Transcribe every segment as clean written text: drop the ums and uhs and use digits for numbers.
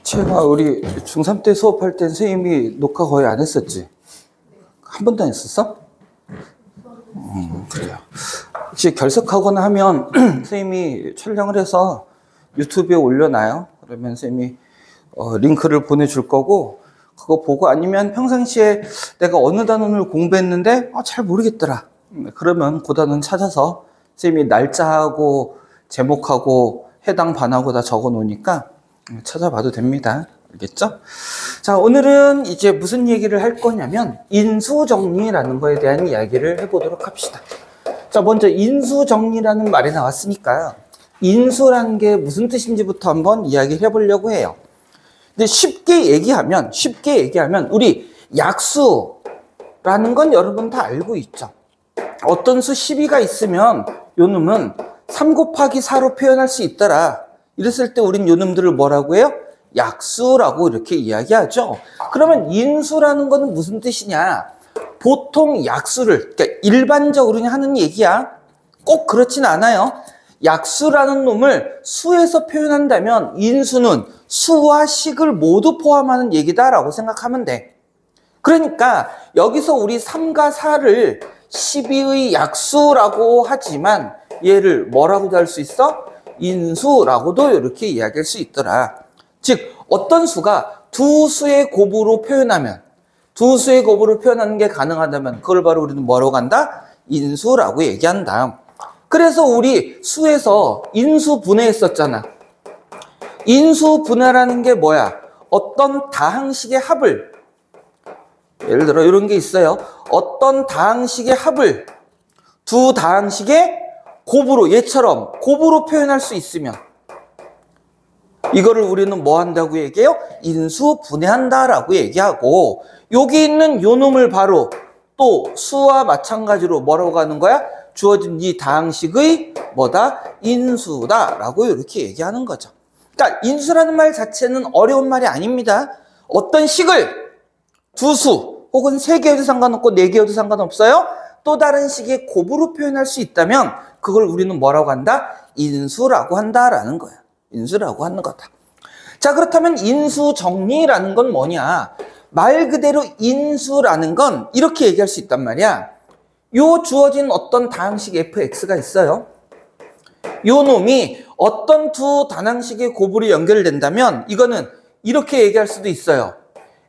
제가 우리 중3 때 수업할 땐 선생님이 녹화 거의 안 했었지? 한 번도 안 했었어? 그래요. 혹시 결석하거나 하면 선생님이 촬영을 해서 유튜브에 올려놔요. 그러면 선생님이 링크를 보내줄 거고, 그거 보고, 아니면 평상시에 내가 어느 단원을 공부했는데 잘 모르겠더라. 그러면 그 단원 찾아서 선생님이 날짜하고 제목하고 해당 반하고 다 적어 놓으니까 찾아봐도 됩니다. 알겠죠? 자, 오늘은 이제 무슨 얘기를 할 거냐면 인수정리라는 거에 대한 이야기를 해보도록 합시다. 자, 먼저 인수정리라는 말이 나왔으니까요. 인수라는 게 무슨 뜻인지부터 한번 이야기를 해보려고 해요. 근데 쉽게 얘기하면 우리 약수라는 건 여러분 다 알고 있죠. 어떤 수 12가 있으면 요놈은 3 곱하기 4로 표현할 수 있더라. 이랬을 때 우린 요놈들을 뭐라고 해요? 약수라고 이렇게 이야기하죠. 그러면 인수라는 거는 무슨 뜻이냐? 보통 약수를, 그러니까 일반적으로 하는 얘기야. 꼭 그렇진 않아요. 약수라는 놈을 수에서 표현한다면 인수는 수와 식을 모두 포함하는 얘기다라고 생각하면 돼. 그러니까 여기서 우리 3과 4를 12의 약수라고 하지만 얘를 뭐라고도 할 수 있어? 인수라고도 이렇게 이야기할 수 있더라. 즉 어떤 수가 두 수의 곱으로 표현하면, 두 수의 곱으로 표현하는 게 가능하다면 그걸 바로 우리는 뭐라고 한다? 인수라고 얘기한다. 그래서 우리 수에서 인수분해했었잖아. 인수분해라는 게 뭐야? 어떤 다항식의 합을, 예를 들어 이런 게 있어요. 어떤 다항식의 합을 두 다항식의 곱으로, 얘처럼 곱으로 표현할 수 있으면 이거를 우리는 뭐 한다고 얘기해요? 인수분해한다라고 얘기하고, 여기 있는 요 놈을 바로 또 수와 마찬가지로 뭐라고 하는 거야? 주어진 이 다항식의 뭐다? 인수다라고 이렇게 얘기하는 거죠. 그러니까 인수라는 말 자체는 어려운 말이 아닙니다. 어떤 식을 두 수 혹은 3개여도 상관없고 4개여도 상관없어요. 또 다른 식의 곱으로 표현할 수 있다면 그걸 우리는 뭐라고 한다? 인수라고 한다라는 거야. 인수라고 하는 거다. 자, 그렇다면 인수정리라는 건 뭐냐? 말 그대로 인수라는 건 이렇게 얘기할 수 있단 말이야. 요 주어진 어떤 다항식 fx가 있어요. 요 놈이 어떤 두 단항식의 곱으로 연결된다면 이거는 이렇게 얘기할 수도 있어요.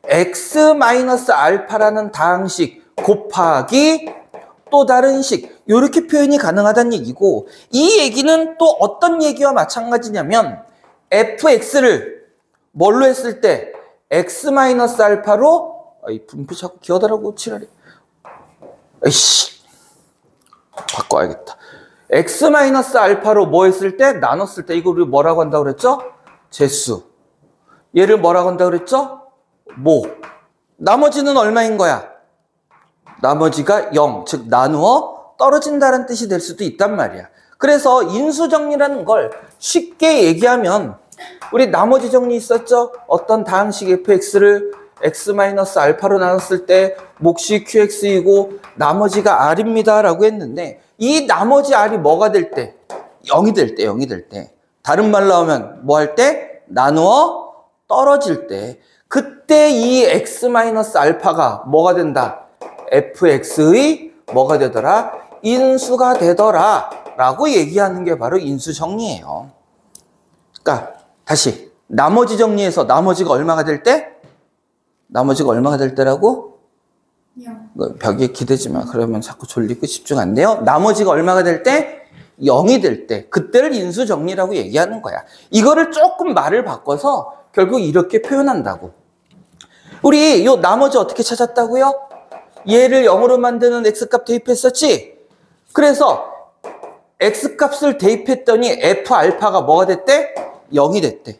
x-알파라는 다항식 곱하기 또 다른 식, 이렇게 표현이 가능하다는 얘기고, 이 얘기는 또 어떤 얘기와 마찬가지냐면 fx를 뭘로 했을 때 x-알파로, 이 분표 자꾸 기어다라고 치라래. 에이씨, 바꿔야겠다. x-알파로 뭐 했을 때? 나눴을 때 이거 우리 뭐라고 한다고 그랬죠? 제수. 얘를 뭐라고 한다고 그랬죠? 모. 나머지는 얼마인 거야? 나머지가 0, 즉 나누어 떨어진다는 뜻이 될 수도 있단 말이야. 그래서 인수정리라는 걸 쉽게 얘기하면, 우리 나머지 정리 있었죠? 어떤 다항식 fx를 x-알파로 나눴을 때 몫이 qx이고 나머지가 r입니다 라고 했는데, 이 나머지 r이 뭐가 될 때? 0이 될 때, 0이 될 때. 다른 말로 하면 뭐 할 때? 나누어 떨어질 때. 그때 이 x-알파가 뭐가 된다? fx의 뭐가 되더라? 인수가 되더라 라고 얘기하는 게 바로 인수정리예요. 그러니까 다시 나머지 정리해서 나머지가 얼마가 될 때? 나머지가 얼마가 될 때라고? 0. 벽에 기대지 마. 그러면 자꾸 졸리고 집중 안 돼요. 나머지가 얼마가 될 때? 0이 될 때. 그때를 인수정리라고 얘기하는 거야. 이거를 조금 말을 바꿔서 결국 이렇게 표현한다고. 우리 요 나머지 어떻게 찾았다고요? 얘를 0으로 만드는 x값 대입했었지? 그래서 x값을 대입했더니 f알파가 뭐가 됐대? 0이 됐대.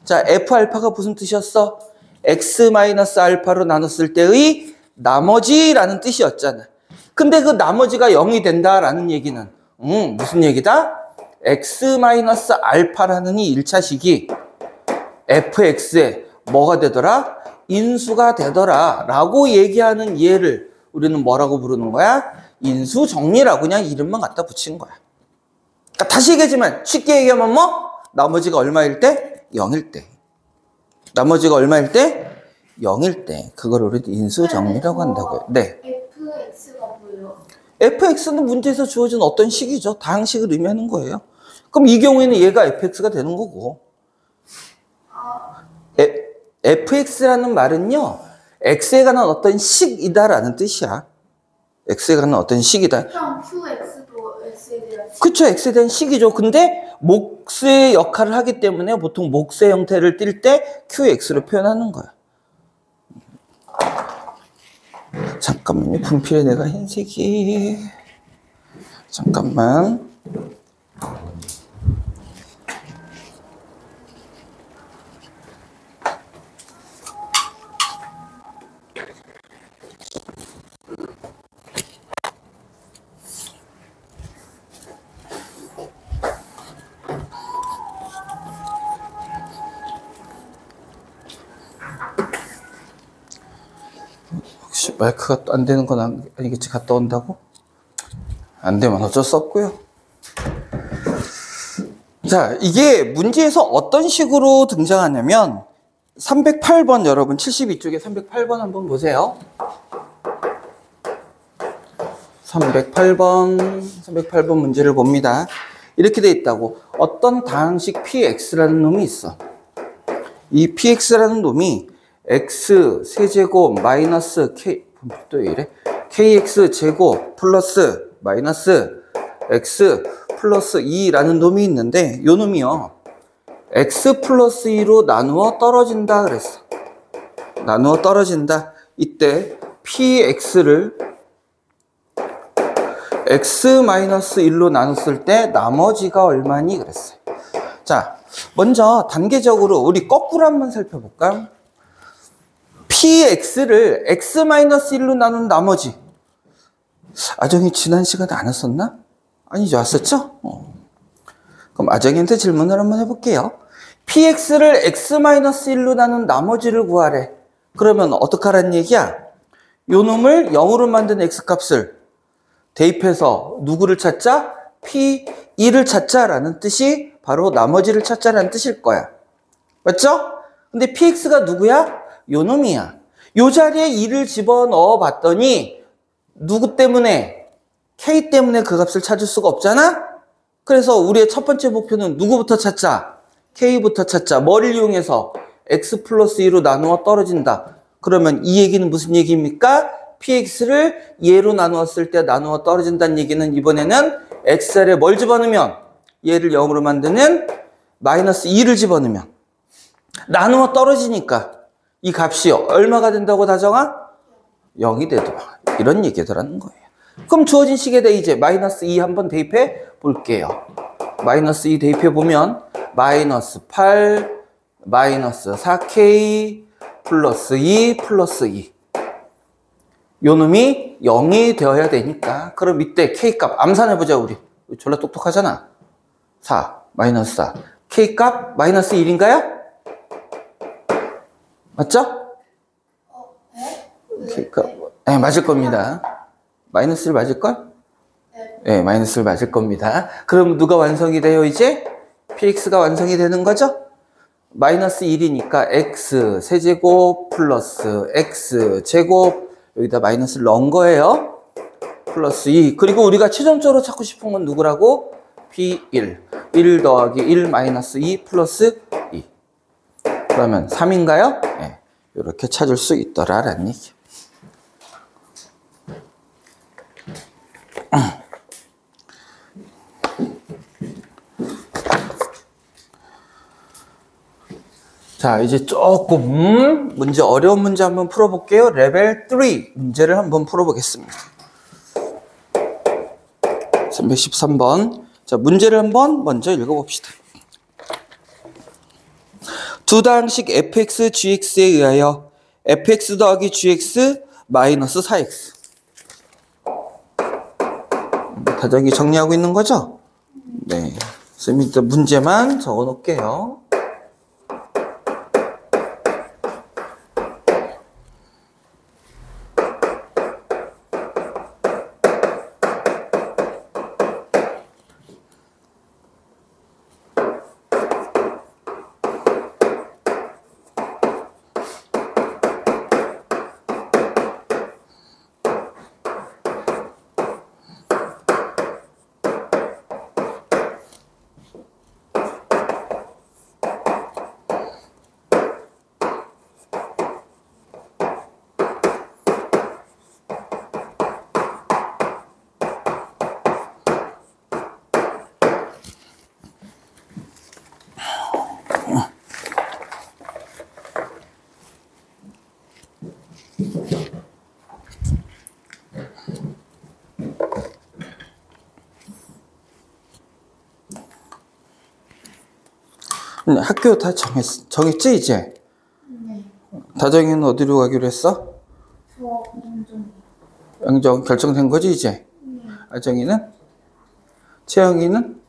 자, f알파가 무슨 뜻이었어? x-알파로 나눴을 때의 나머지라는 뜻이었잖아. 근데 그 나머지가 0이 된다라는 얘기는 무슨 얘기다? x-알파라는 이 1차식이 fx에 뭐가 되더라? 인수가 되더라 라고 얘기하는 얘를 우리는 뭐라고 부르는 거야? 인수정리라고 그냥 이름만 갖다 붙인 거야. 다시 얘기하지만 쉽게 얘기하면 뭐? 나머지가 얼마일 때? 0일 때. 나머지가 얼마일 때? 0일 때. 그걸 우리 인수 정리라고 한다고요. 네. fx가 뭐예요? fx는 문제에서 주어진 어떤 식이죠. 다항식을 의미하는 거예요. 그럼 이 경우에는 얘가 fx가 되는 거고. fx라는 말은요. x에 관한 어떤 식이다라는 뜻이야. x에 관한 어떤 식이다. 그럼 qx도 x에 대한 식? 그쵸, x에 대한 식이죠. 근데 몫의 역할을 하기 때문에 보통 몫의 형태를 띌 때 qx로 표현하는 거야. 잠깐만요. 분필에 내가 흰색이 잠깐만. 혹시 마이크가 또 안 되는 건 아니겠지? 갔다 온다고? 안 되면 어쩔 수 없고요. 자, 이게 문제에서 어떤 식으로 등장하냐면 308번 여러분 72쪽에 308번 한번 보세요. 308번 문제를 봅니다. 이렇게 돼 있다고. 어떤 다항식 px라는 놈이 있어. 이 px라는 놈이 x 세제곱 마이너스 k 또 이래 kx 제곱 플러스 마이너스 x 플러스 2라는 놈이 있는데 요 놈이요 x 플러스 2로 나누어 떨어진다 그랬어. 나누어 떨어진다. 이때 px를 x-1로 나눴을 때 나머지가 얼마니 그랬어요. 자, 먼저 단계적으로 우리 거꾸로 한번 살펴볼까요? px를 x-1로 나눈 나머지. 아정이 지난 시간에 안 했었나? 아니죠, 왔었죠? 그럼 아정이한테 질문을 한번 해볼게요. px를 x-1로 나눈 나머지를 구하래. 그러면 어떡하라는 얘기야? 요 놈을 0으로 만든 x값을 대입해서 누구를 찾자? p2를 찾자라는 뜻이 바로 나머지를 찾자라는 뜻일 거야. 맞죠? 근데 px가 누구야? 요 놈이야. 요 자리에 2를 집어넣어 봤더니 누구 때문에? k 때문에 그 값을 찾을 수가 없잖아? 그래서 우리의 첫 번째 목표는 누구부터 찾자? k부터 찾자. 뭐를 이용해서? x 플러스 2로 나누어 떨어진다. 그러면 이 얘기는 무슨 얘기입니까? px를 얘로 나누었을 때 나누어 떨어진다는 얘기는 이번에는 x자리에 뭘 집어넣으면? 얘를 0으로 만드는 마이너스 2를 집어넣으면 나누어 떨어지니까 이 값이 얼마가 된다고 다정아? 0이 되더라. 이런 얘기더라는 거예요. 그럼 주어진 식에 대해 이제 마이너스 2 한번 대입해 볼게요. 마이너스 2 대입해 보면 마이너스 8 마이너스 4k 플러스 2 플러스 2 요 놈이 0이 되어야 되니까 그럼 이때 k값 암산해보자 우리. 졸라 똑똑하잖아. 4 마이너스 4 k값 마이너스 1인가요? 맞죠? k값 네, 맞을 겁니다. 마이너스를 맞을걸? 네, 마이너스를 맞을 겁니다. 그럼 누가 완성이 돼요 이제? px가 완성이 되는 거죠? 마이너스 1이니까 x 세제곱 플러스 x 제곱 여기다 마이너스를 넣은 거예요. 플러스 2. 그리고 우리가 최종적으로 찾고 싶은 건 누구라고? p1. 1 더하기 1 마이너스 2 플러스 2. 그러면 3인가요? 네. 이렇게 찾을 수 있더라라는 얘기. 자, 이제 조금 문제 어려운 문제 한번 풀어볼게요. 레벨 3 문제를 한번 풀어보겠습니다. 313번. 자, 문제를 한번 먼저 읽어봅시다. 두 다항식 fx, gx에 의하여 fx 더하기 gx 마이너스 4x. 다정이 정리하고 있는 거죠? 네. 선생님이 일단 문제만 적어 놓을게요. 학교 다 정했지 이제? 네. 다정이는 어디로 가기로 했어? 저 영종. 영정 결정된 거지 이제? 네. 아정이는? 채영이는?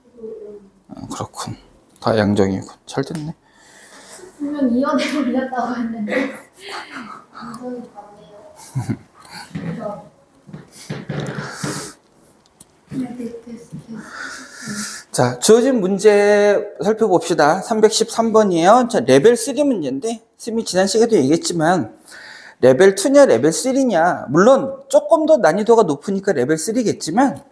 그렇군. 다 양정이군. 잘 됐네. 분명 이연에 올렸다고 했는데 영종이 맞네요. 자, 주어진 문제 살펴봅시다. 313번이에요. 자, 레벨 3 문제인데, 쌤이 지난 시간에도 얘기했지만, 레벨 2냐, 레벨 3냐, 물론 조금 더 난이도가 높으니까 레벨 3겠지만,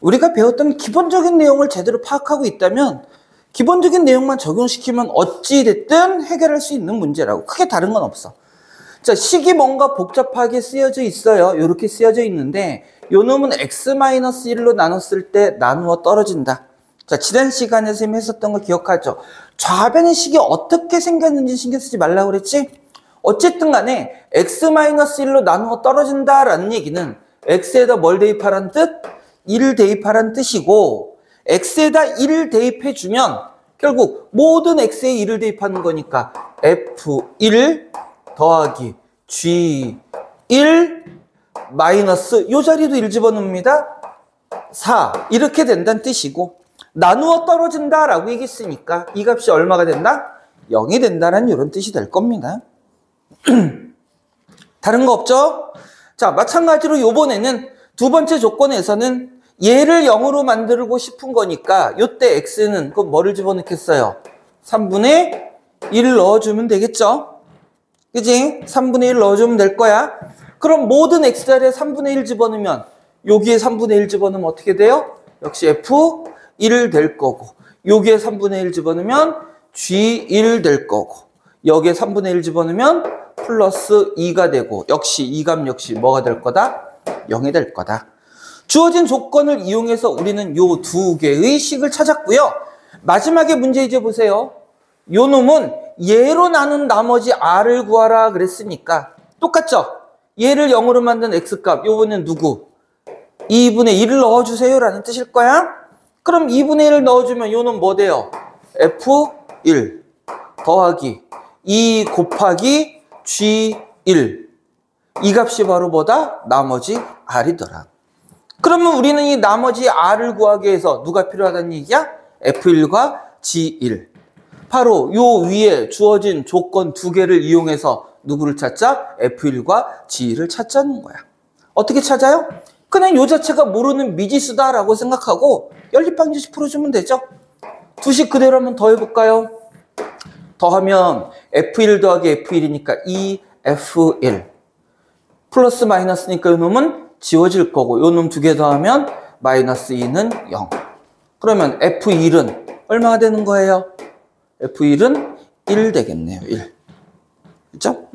우리가 배웠던 기본적인 내용을 제대로 파악하고 있다면, 기본적인 내용만 적용시키면 어찌됐든 해결할 수 있는 문제라고. 크게 다른 건 없어. 자, 식이 뭔가 복잡하게 쓰여져 있어요. 이렇게 쓰여져 있는데, 요 놈은 x-1로 나눴을 때 나누어 떨어진다. 자, 지난 시간에 선생님이 했었던 거 기억하죠? 좌변의 식이 어떻게 생겼는지 신경 쓰지 말라고 그랬지? 어쨌든 간에 x-1로 나누어 떨어진다라는 얘기는 x에다 뭘 대입하라는 뜻? 1을 대입하라는 뜻이고, x에다 1을 대입해주면 결국 모든 x에 1을 대입하는 거니까 f1 더하기 g1 마이너스 요 자리도 1 집어넣습니다. 4 이렇게 된다는 뜻이고, 나누어 떨어진다라고 얘기했으니까 이 값이 얼마가 된다? 0이 된다는 이런 뜻이 될 겁니다. 다른 거 없죠? 자, 마찬가지로 요번에는 두 번째 조건에서는 얘를 0으로 만들고 싶은 거니까 요때 x는 그럼 뭐를 집어넣겠어요? 3분의 1 넣어주면 되겠죠? 그지? 3분의 1 넣어주면 될 거야. 그럼 모든 x자리에 3분의 1 집어넣으면 여기에 3분의 1 집어넣으면 어떻게 돼요? 역시 f1 될 거고, 여기에 3분의 1 집어넣으면 g1 될 거고, 여기에 3분의 1 집어넣으면 플러스 2가 되고, 역시 이 값 역시 뭐가 될 거다? 0이 될 거다. 주어진 조건을 이용해서 우리는 요 두 개의 식을 찾았고요. 마지막에 문제 이제 보세요. 요 놈은 얘로 나눈 나머지 r을 구하라 그랬으니까 똑같죠? 얘를 0으로 만든 x값, 요번엔 누구? 2분의 1을 넣어주세요 라는 뜻일 거야. 그럼 2분의 1을 넣어주면 요는 뭐 돼요? f1 더하기 2 곱하기 g1, 이 값이 바로 뭐다? 나머지 r이더라. 그러면 우리는 이 나머지 r을 구하기 위해서 누가 필요하다는 얘기야? f1과 g1. 바로 요 위에 주어진 조건 두 개를 이용해서 누구를 찾자? f1과 g1을 찾자는 거야. 어떻게 찾아요? 그냥 요 자체가 모르는 미지수다라고 생각하고 연립방정식 풀어주면 되죠. 두식 그대로 한번 더 해볼까요? 더하면 f1 더하기 f1이니까 2f1 플러스 마이너스니까 요 놈은 지워질 거고, 요 놈 두 개 더하면 마이너스 2는 0. 그러면 f1은 얼마가 되는 거예요? f1은 1 되겠네요. 1. 그렇죠?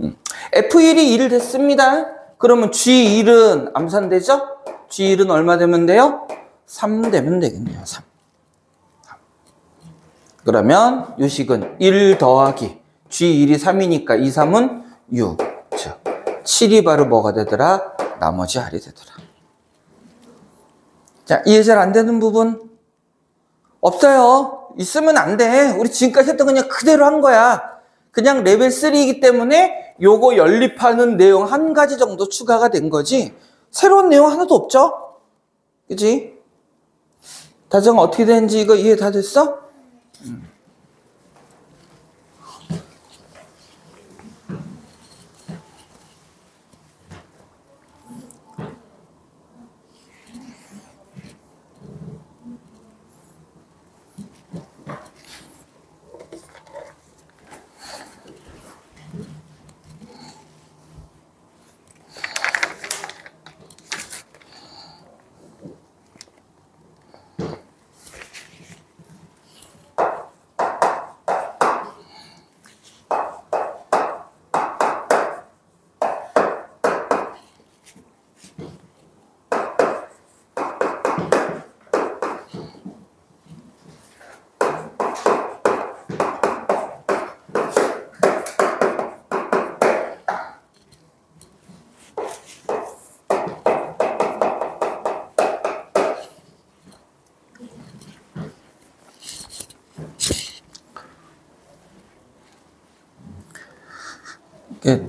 f1이 1 됐습니다. 그러면 g1은 암산되죠? g1은 얼마 되면 돼요? 3 되면 되겠네요. 3. 그러면 요 식은 1 더하기 g1이 3이니까 2, 3은 6. 즉 7이 바로 뭐가 되더라? 나머지 r이 되더라. 자, 이해 잘 안 되는 부분 없어요. 있으면 안 돼. 우리 지금까지 했던 거 그냥 그대로 한 거야. 그냥 레벨 3이기 때문에 요거 연립하는 내용 한 가지 정도 추가가 된 거지 새로운 내용 하나도 없죠? 그치? 다정아 어떻게 되는지 이거 이해 다 됐어? 예,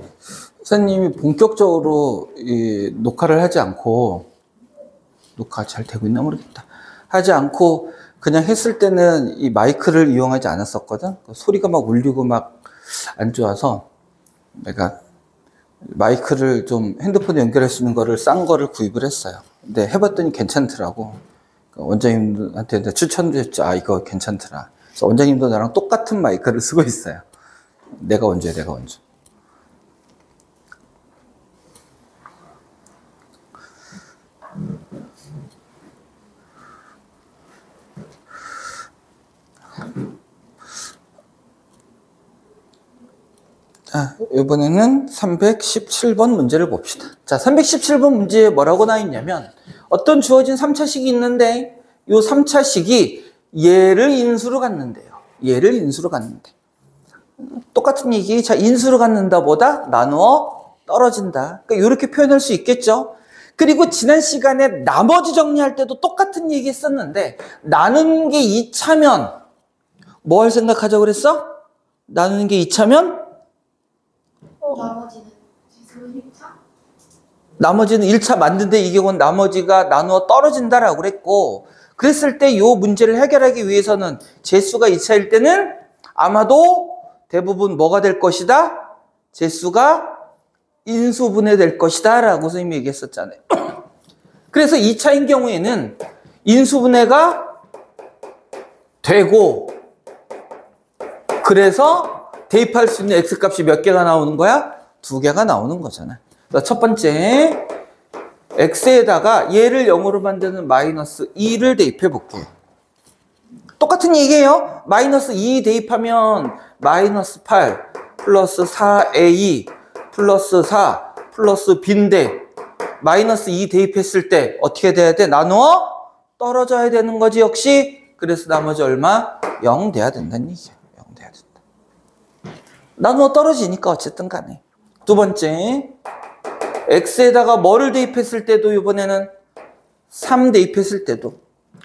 선생님이 본격적으로 이 녹화를 하지 않고, 녹화 잘 되고 있나 모르겠다. 하지 않고 그냥 했을 때는 이 마이크를 이용하지 않았었거든. 소리가 막 울리고 막 안 좋아서 내가 마이크를 좀 핸드폰에 연결할 수 있는 거를 싼 거를 구입을 했어요. 근데 해봤더니 괜찮더라고. 원장님한테 추천도 했죠. 아, 이거 괜찮더라. 그래서 원장님도 나랑 똑같은 마이크를 쓰고 있어요. 내가 원조야, 내가 원조. 자, 이번에는 317번 문제를 봅시다. 자, 317번 문제에 뭐라고 나와 있냐면 어떤 주어진 3차식이 있는데 이 3차식이 얘를 인수로 갖는데요. 얘를 인수로 갖는데. 똑같은 얘기. 자, 인수로 갖는다 보다 나누어 떨어진다. 그러니까 이렇게 표현할 수 있겠죠. 그리고 지난 시간에 나머지 정리할 때도 똑같은 얘기 했었는데 나누는 게 2차면 뭘 생각하자고 그랬어? 나누는 게 2차면 나머지는 지수 1차? 나머지는 1차 맞는데 이 경우는 나머지가 나누어 떨어진다라고 그랬고, 그랬을 때 이 문제를 해결하기 위해서는 재수가 2차일 때는 아마도 대부분 뭐가 될 것이다? 재수가 인수분해될 것이다 라고 선생님이 얘기했었잖아요. 그래서 2차인 경우에는 인수분해가 되고, 그래서 대입할 수 있는 x값이 몇 개가 나오는 거야? 2개가 나오는 거잖아. 첫 번째, x에다가 얘를 0으로 만드는 마이너스 2를 대입해 볼게요. 똑같은 얘기예요. 마이너스 2 대입하면 마이너스 8 플러스 4a 플러스 4 플러스 b인데 마이너스 2 대입했을 때 어떻게 돼야 돼? 나누어 떨어져야 되는 거지 역시. 그래서 나머지 얼마? 0 돼야 된다는 얘기야. 0 돼야 된다. 나누어 떨어지니까 어쨌든 간에. 두 번째, x에다가 뭐를 대입했을 때도 이번에는 3 대입했을 때도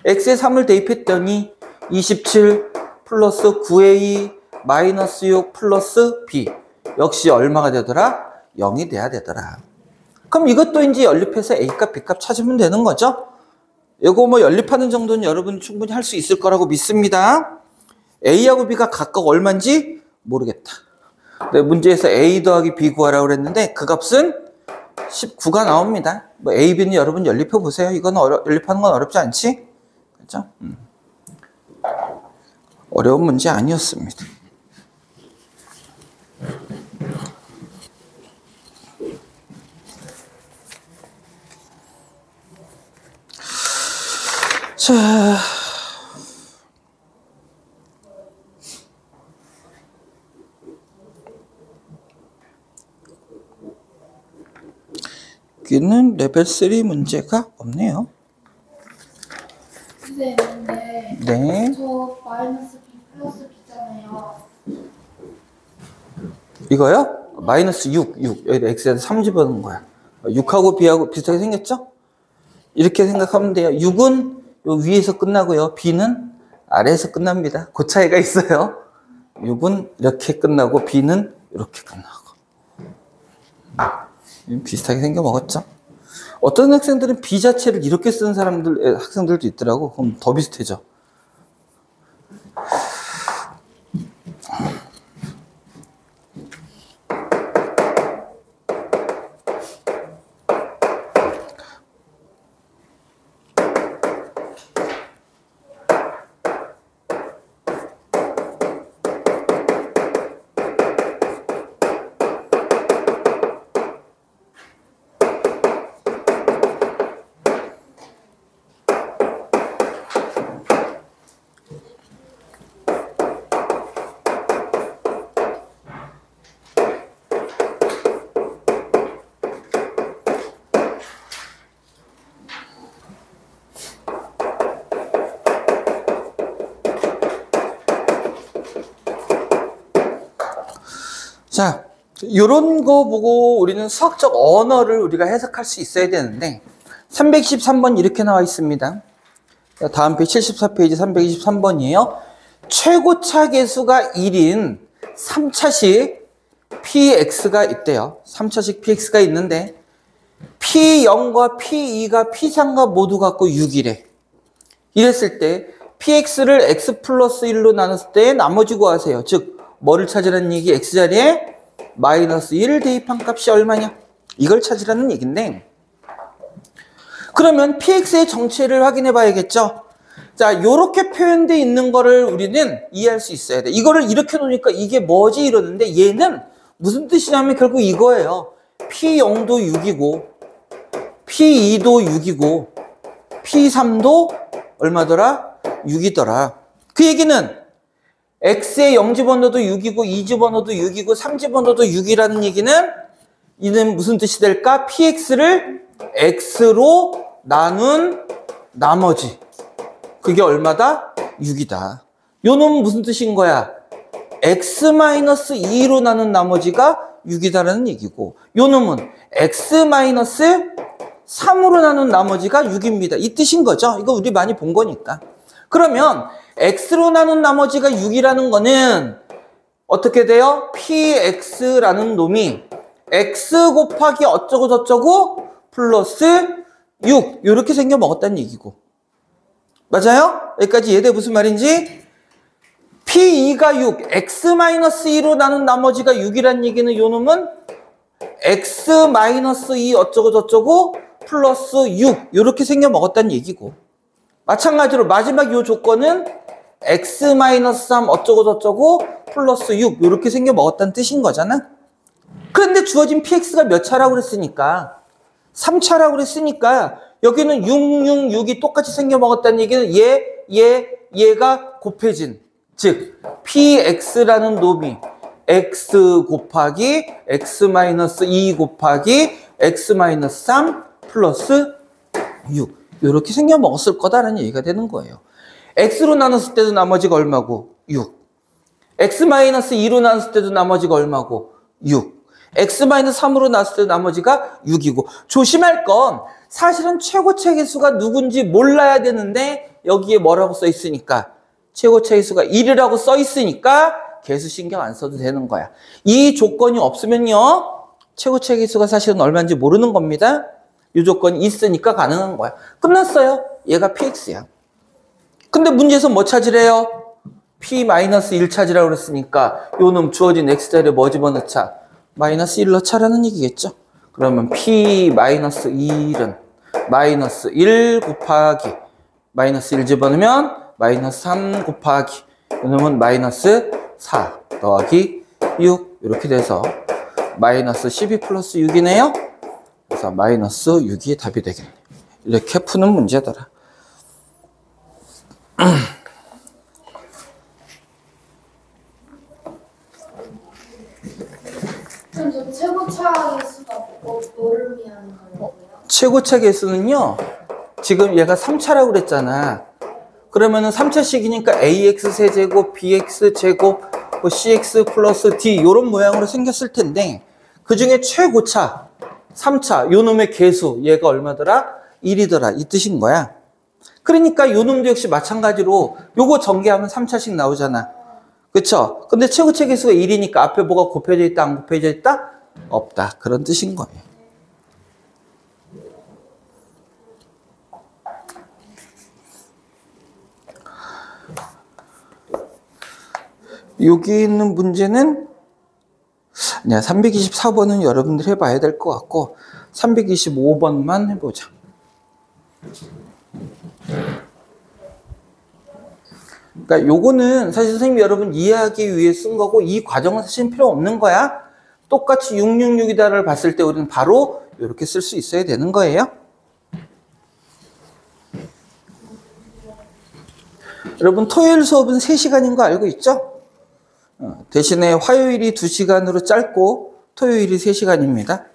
x에 3을 대입했더니 27 플러스 9a 마이너스 6 플러스 b 역시 얼마가 되더라? 0이 돼야 되더라. 그럼 이것도 이제 연립해서 a값 b값 찾으면 되는 거죠. 이거 뭐 연립하는 정도는 여러분 충분히 할 수 있을 거라고 믿습니다. a하고 b가 각각 얼마인지 모르겠다. 네, 문제에서 a 더하기 b 구하라고 그랬는데 그 값은 19가 나옵니다. 뭐 a, b는 여러분 연립해 보세요. 이건 연립하는 건 어렵지 않지? 그렇죠? 어려운 문제 아니었습니다. 자, 여기는 레벨 3 문제가 없네요. 근데 있는데 네. 저 마이너스 b 플러스 b잖아요. 이거요? 마이너스 6. 여기다 x에다 3 집어넣은 거야. 6하고 b하고 비슷하게 생겼죠? 이렇게 생각하면 돼요. 6은 요 위에서 끝나고요. b는 아래에서 끝납니다. 그 차이가 있어요. 6은 이렇게 끝나고 b는 이렇게 끝나고. 비슷하게 생겨 먹었죠? 어떤 학생들은 b 자체를 이렇게 쓰는 학생들도 있더라고. 그럼 더 비슷해져. 자, 이런 거 보고 우리는 수학적 언어를 우리가 해석할 수 있어야 되는데 323번 이렇게 나와 있습니다. 다음 페이지 74페이지 323번이에요. 최고차 계수가 1인 3차식 px가 있대요. 3차식 px가 있는데 p0과 p2가 p3과 모두 갖고 6이래. 이랬을 때 px를 x 플러스 1로 나눴을 때 나머지 구하세요. 즉 뭐를 찾으라는 얘기? x자리에 마이너스 1 대입한 값이 얼마냐? 이걸 찾으라는 얘기인데, 그러면 px의 정체를 확인해 봐야겠죠? 자, 요렇게 표현되어 있는 거를 우리는 이해할 수 있어야 돼. 이거를 이렇게 놓으니까 이게 뭐지? 이러는데 얘는 무슨 뜻이냐면 결국 이거예요. p0도 6이고 p2도 6이고 p3도 얼마더라? 6이더라. 그 얘기는 x의 0집어넣어도 6이고 2집어넣어도 6이고 3집어넣어도 6이라는 얘기는 이는 무슨 뜻이 될까? px를 x로 나눈 나머지, 그게 얼마다? 6이다. 요 놈은 무슨 뜻인 거야? x-2로 나눈 나머지가 6이다라는 얘기고, 요 놈은 x-3으로 나눈 나머지가 6입니다. 이 뜻인 거죠. 이거 우리 많이 본 거니까. 그러면 x로 나눈 나머지가 6이라는 거는 어떻게 돼요? px라는 놈이 x 곱하기 어쩌고 저쩌고 플러스 6 이렇게 생겨 먹었다는 얘기고, 맞아요? 여기까지 이해돼? 무슨 말인지? p2가 6, x-2로 나눈 나머지가 6이라는 얘기는 요 놈은 x-2 어쩌고 저쩌고 플러스 6 이렇게 생겨 먹었다는 얘기고, 마찬가지로 마지막 요 조건은 x-3 어쩌고 저쩌고 플러스 6 이렇게 생겨 먹었다는 뜻인 거잖아. 그런데 주어진 px가 몇 차라고 그랬으니까 3차라고 그랬으니까 여기는 6, 6, 6이 똑같이 생겨 먹었다는 얘기는 얘가 곱해진, 즉 px라는 놈이 x 곱하기 x-2 곱하기 x-3 플러스 6 이렇게 생겨 먹었을 거다라는 얘기가 되는 거예요. x로 나눴을 때도 나머지가 얼마고? 6. x-2로 나눴을 때도 나머지가 얼마고? 6. x-3으로 나눴을 때도 나머지가 6이고, 조심할 건 사실은 최고차 계수가 누군지 몰라야 되는데 여기에 뭐라고 써 있으니까, 최고차 계수가 1이라고 써 있으니까 계수 신경 안 써도 되는 거야. 이 조건이 없으면요 최고차 계수가 사실은 얼마인지 모르는 겁니다. 이 조건이 있으니까 가능한 거야. 끝났어요. 얘가 px야. 근데 문제에서 뭐 찾으래요? p-1 찾으라고 그랬으니까 요 놈 주어진 x자리에 뭐 집어넣자? 마이너스 1 넣자라는 얘기겠죠. 그러면 p-1은 마이너스 1 곱하기 마이너스 1 집어넣으면 마이너스 3 곱하기 이놈은 마이너스 4 더하기 6 이렇게 돼서 마이너스 12 플러스 6이네요. 그래서 마이너스 6이 답이 되겠네요. 이렇게 푸는 문제더라. 그럼 저 최고차 개수가 뭐를 의미하는 거예요? 최고차 개수는요, 지금 얘가 3차라고 그랬잖아. 그러면은 3차식이니까 ax 세제곱, bx 제곱, cx 플러스 d 이런 모양으로 생겼을 텐데, 그 중에 최고차 3차 요 놈의 개수 얘가 얼마더라? 1이더라 이 뜻인 거야. 그러니까 요 놈도 역시 마찬가지로 요거 전개하면 3차식 나오잖아. 그쵸? 근데 최고차 개수가 1이니까 앞에 뭐가 곱해져 있다 안 곱해져 있다? 없다. 그런 뜻인 거예요. 여기 있는 문제는 324번은 여러분들 해봐야 될 것 같고 325번만 해보자. 그러니까 요거는 사실 선생님이 여러분 이해하기 위해 쓴 거고, 이 과정은 사실 필요 없는 거야. 똑같이 666이다를 봤을 때 우리는 바로 이렇게 쓸 수 있어야 되는 거예요. 여러분 토요일 수업은 3시간인 거 알고 있죠? 대신에 화요일이 2시간으로 짧고 토요일이 3시간입니다.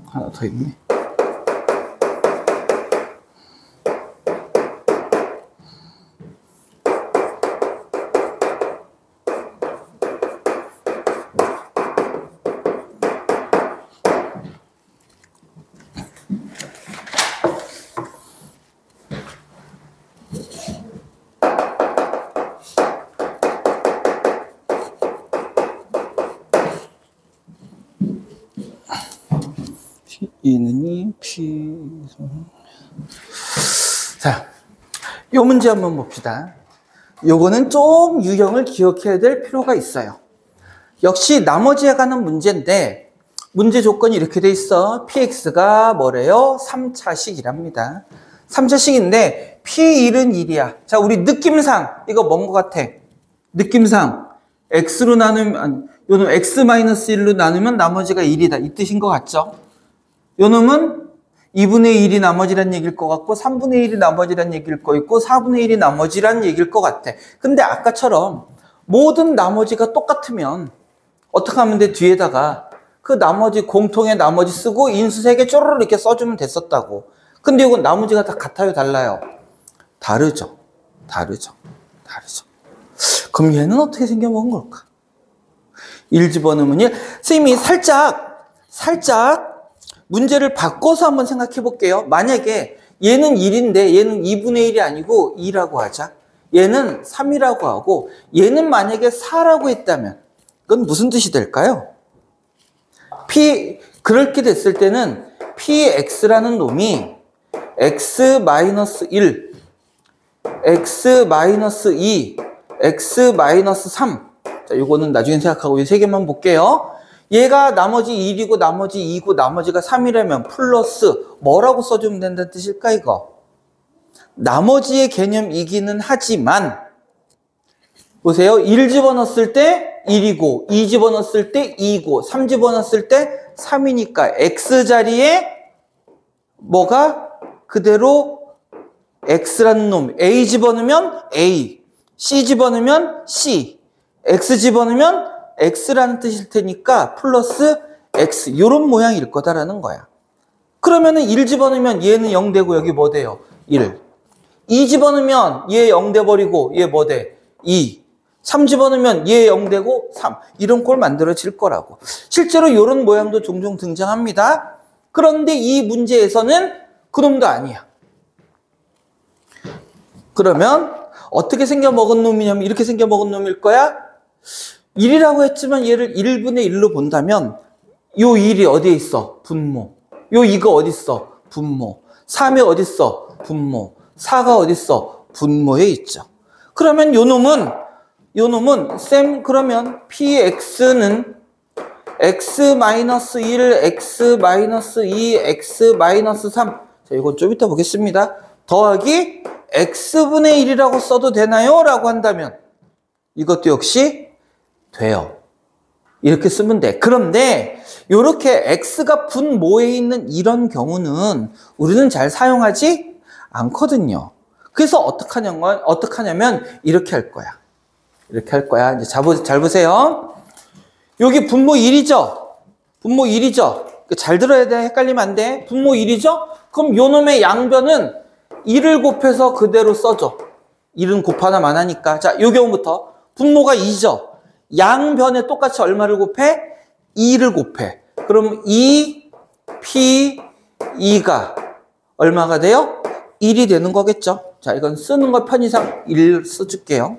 하나 더 있네. 2는 2, P. 자, 요 문제 한번 봅시다. 요거는 좀 유형을 기억해야 될 필요가 있어요. 역시 나머지에 관한 문제인데, 문제 조건이 이렇게 돼 있어. px가 뭐래요? 3차식이랍니다. 3차식인데, p1은 1이야. 자, 우리 느낌상, 이거 뭔 것 같아? 느낌상, x로 나누면, 요놈 x-1로 나누면 나머지가 1이다. 이 뜻인 것 같죠? 요놈은 2분의 1이 나머지란 얘기일 것 같고 3분의 1이 나머지란 얘기일 거 있고 4분의 1이 나머지란 얘기일 것 같아. 근데 아까처럼 모든 나머지가 똑같으면 어떻게 하면 돼? 뒤에다가 그 나머지 공통의 나머지 쓰고 인수 3개 쪼르르 이렇게 써주면 됐었다고. 근데 이건 나머지가 다 같아요? 달라요? 다르죠. 다르죠. 그럼 얘는 어떻게 생겨먹은 걸까? 1 집어넣으면 1. 선생님이 살짝 문제를 바꿔서 한번 생각해 볼게요. 만약에 얘는 1인데 얘는 2분의 1이 아니고 2라고 하자. 얘는 3이라고 하고 얘는 만약에 4라고 했다면 그건 무슨 뜻이 될까요? 그렇게 됐을 때는 px라는 놈이 x-1, x-2, x-3. 자, 요거는 나중에 생각하고 이 3개만 볼게요. 얘가 나머지 1이고 나머지 2고 나머지가 3이라면 플러스 뭐라고 써주면 된다는 뜻일까 이거? 나머지의 개념이기는 하지만 보세요. 1 집어넣었을 때 1이고 2 집어넣었을 때 2고 3 집어넣었을 때 3이니까 x 자리에 뭐가 그대로 x라는 놈 a 집어넣으면 a, c 집어넣으면 c, x 집어넣으면 x라는 뜻일 테니까 플러스 x 이런 모양일 거다라는 거야. 그러면은 1 집어넣으면 얘는 0 되고 여기 뭐 돼요? 1. 2 집어넣으면 얘 0 돼버리고 얘 뭐 돼? 2. 3 집어넣으면 얘 0 되고 3. 이런 꼴 만들어질 거라고. 실제로 이런 모양도 종종 등장합니다. 그런데 이 문제에서는 그놈도 아니야. 그러면 어떻게 생겨먹은 놈이냐면 이렇게 생겨먹은 놈일 거야. 1이라고 했지만 얘를 1분의 1로 본다면 요 1이 어디에 있어? 분모. 요 2가 어디 있어? 분모. 3이 어디 있어? 분모. 4가 어디 있어? 분모에 있죠. 그러면 요 놈은 그러면 px는 x-1, x-2, x-3. 자, 이건 좀 이따 보겠습니다. 더하기 x분의 1이라고 써도 되나요? 라고 한다면 이것도 역시 돼요. 이렇게 쓰면 돼. 그런데 이렇게 x가 분모에 있는 이런 경우는 우리는 잘 사용하지 않거든요. 그래서 어떡하냐면 이렇게 할 거야. 이렇게 할 거야. 이제 잘 보세요. 여기 분모 1이죠? 분모 1이죠? 잘 들어야 돼. 헷갈리면 안 돼. 분모 1이죠? 그럼 요 놈의 양변은 1을 곱해서 그대로 써줘. 1은 곱하나만 하니까. 자, 요 경우부터 분모가 2죠? 양변에 똑같이 얼마를 곱해? 2를 곱해. 그럼 2p2가 얼마가 돼요? 1이 되는 거겠죠? 자, 이건 쓰는 거 편의상 1 써줄게요.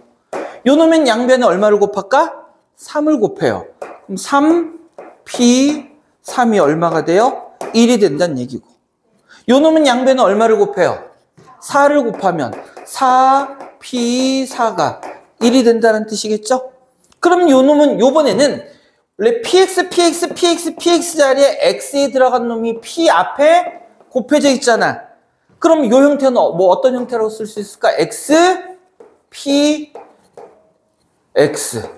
요 놈의 양변에 얼마를 곱할까? 3을 곱해요. 그럼 3p3이 얼마가 돼요? 1이 된다는 얘기고. 요 놈은 양변에 얼마를 곱해요? 4를 곱하면 4p4가 1이 된다는 뜻이겠죠? 그러면 요 놈은 요번에는 원래 px 자리에 x에 들어간 놈이 p 앞에 곱해져 있잖아. 그럼 요 형태는 뭐 어떤 형태라고 쓸 수 있을까? p x.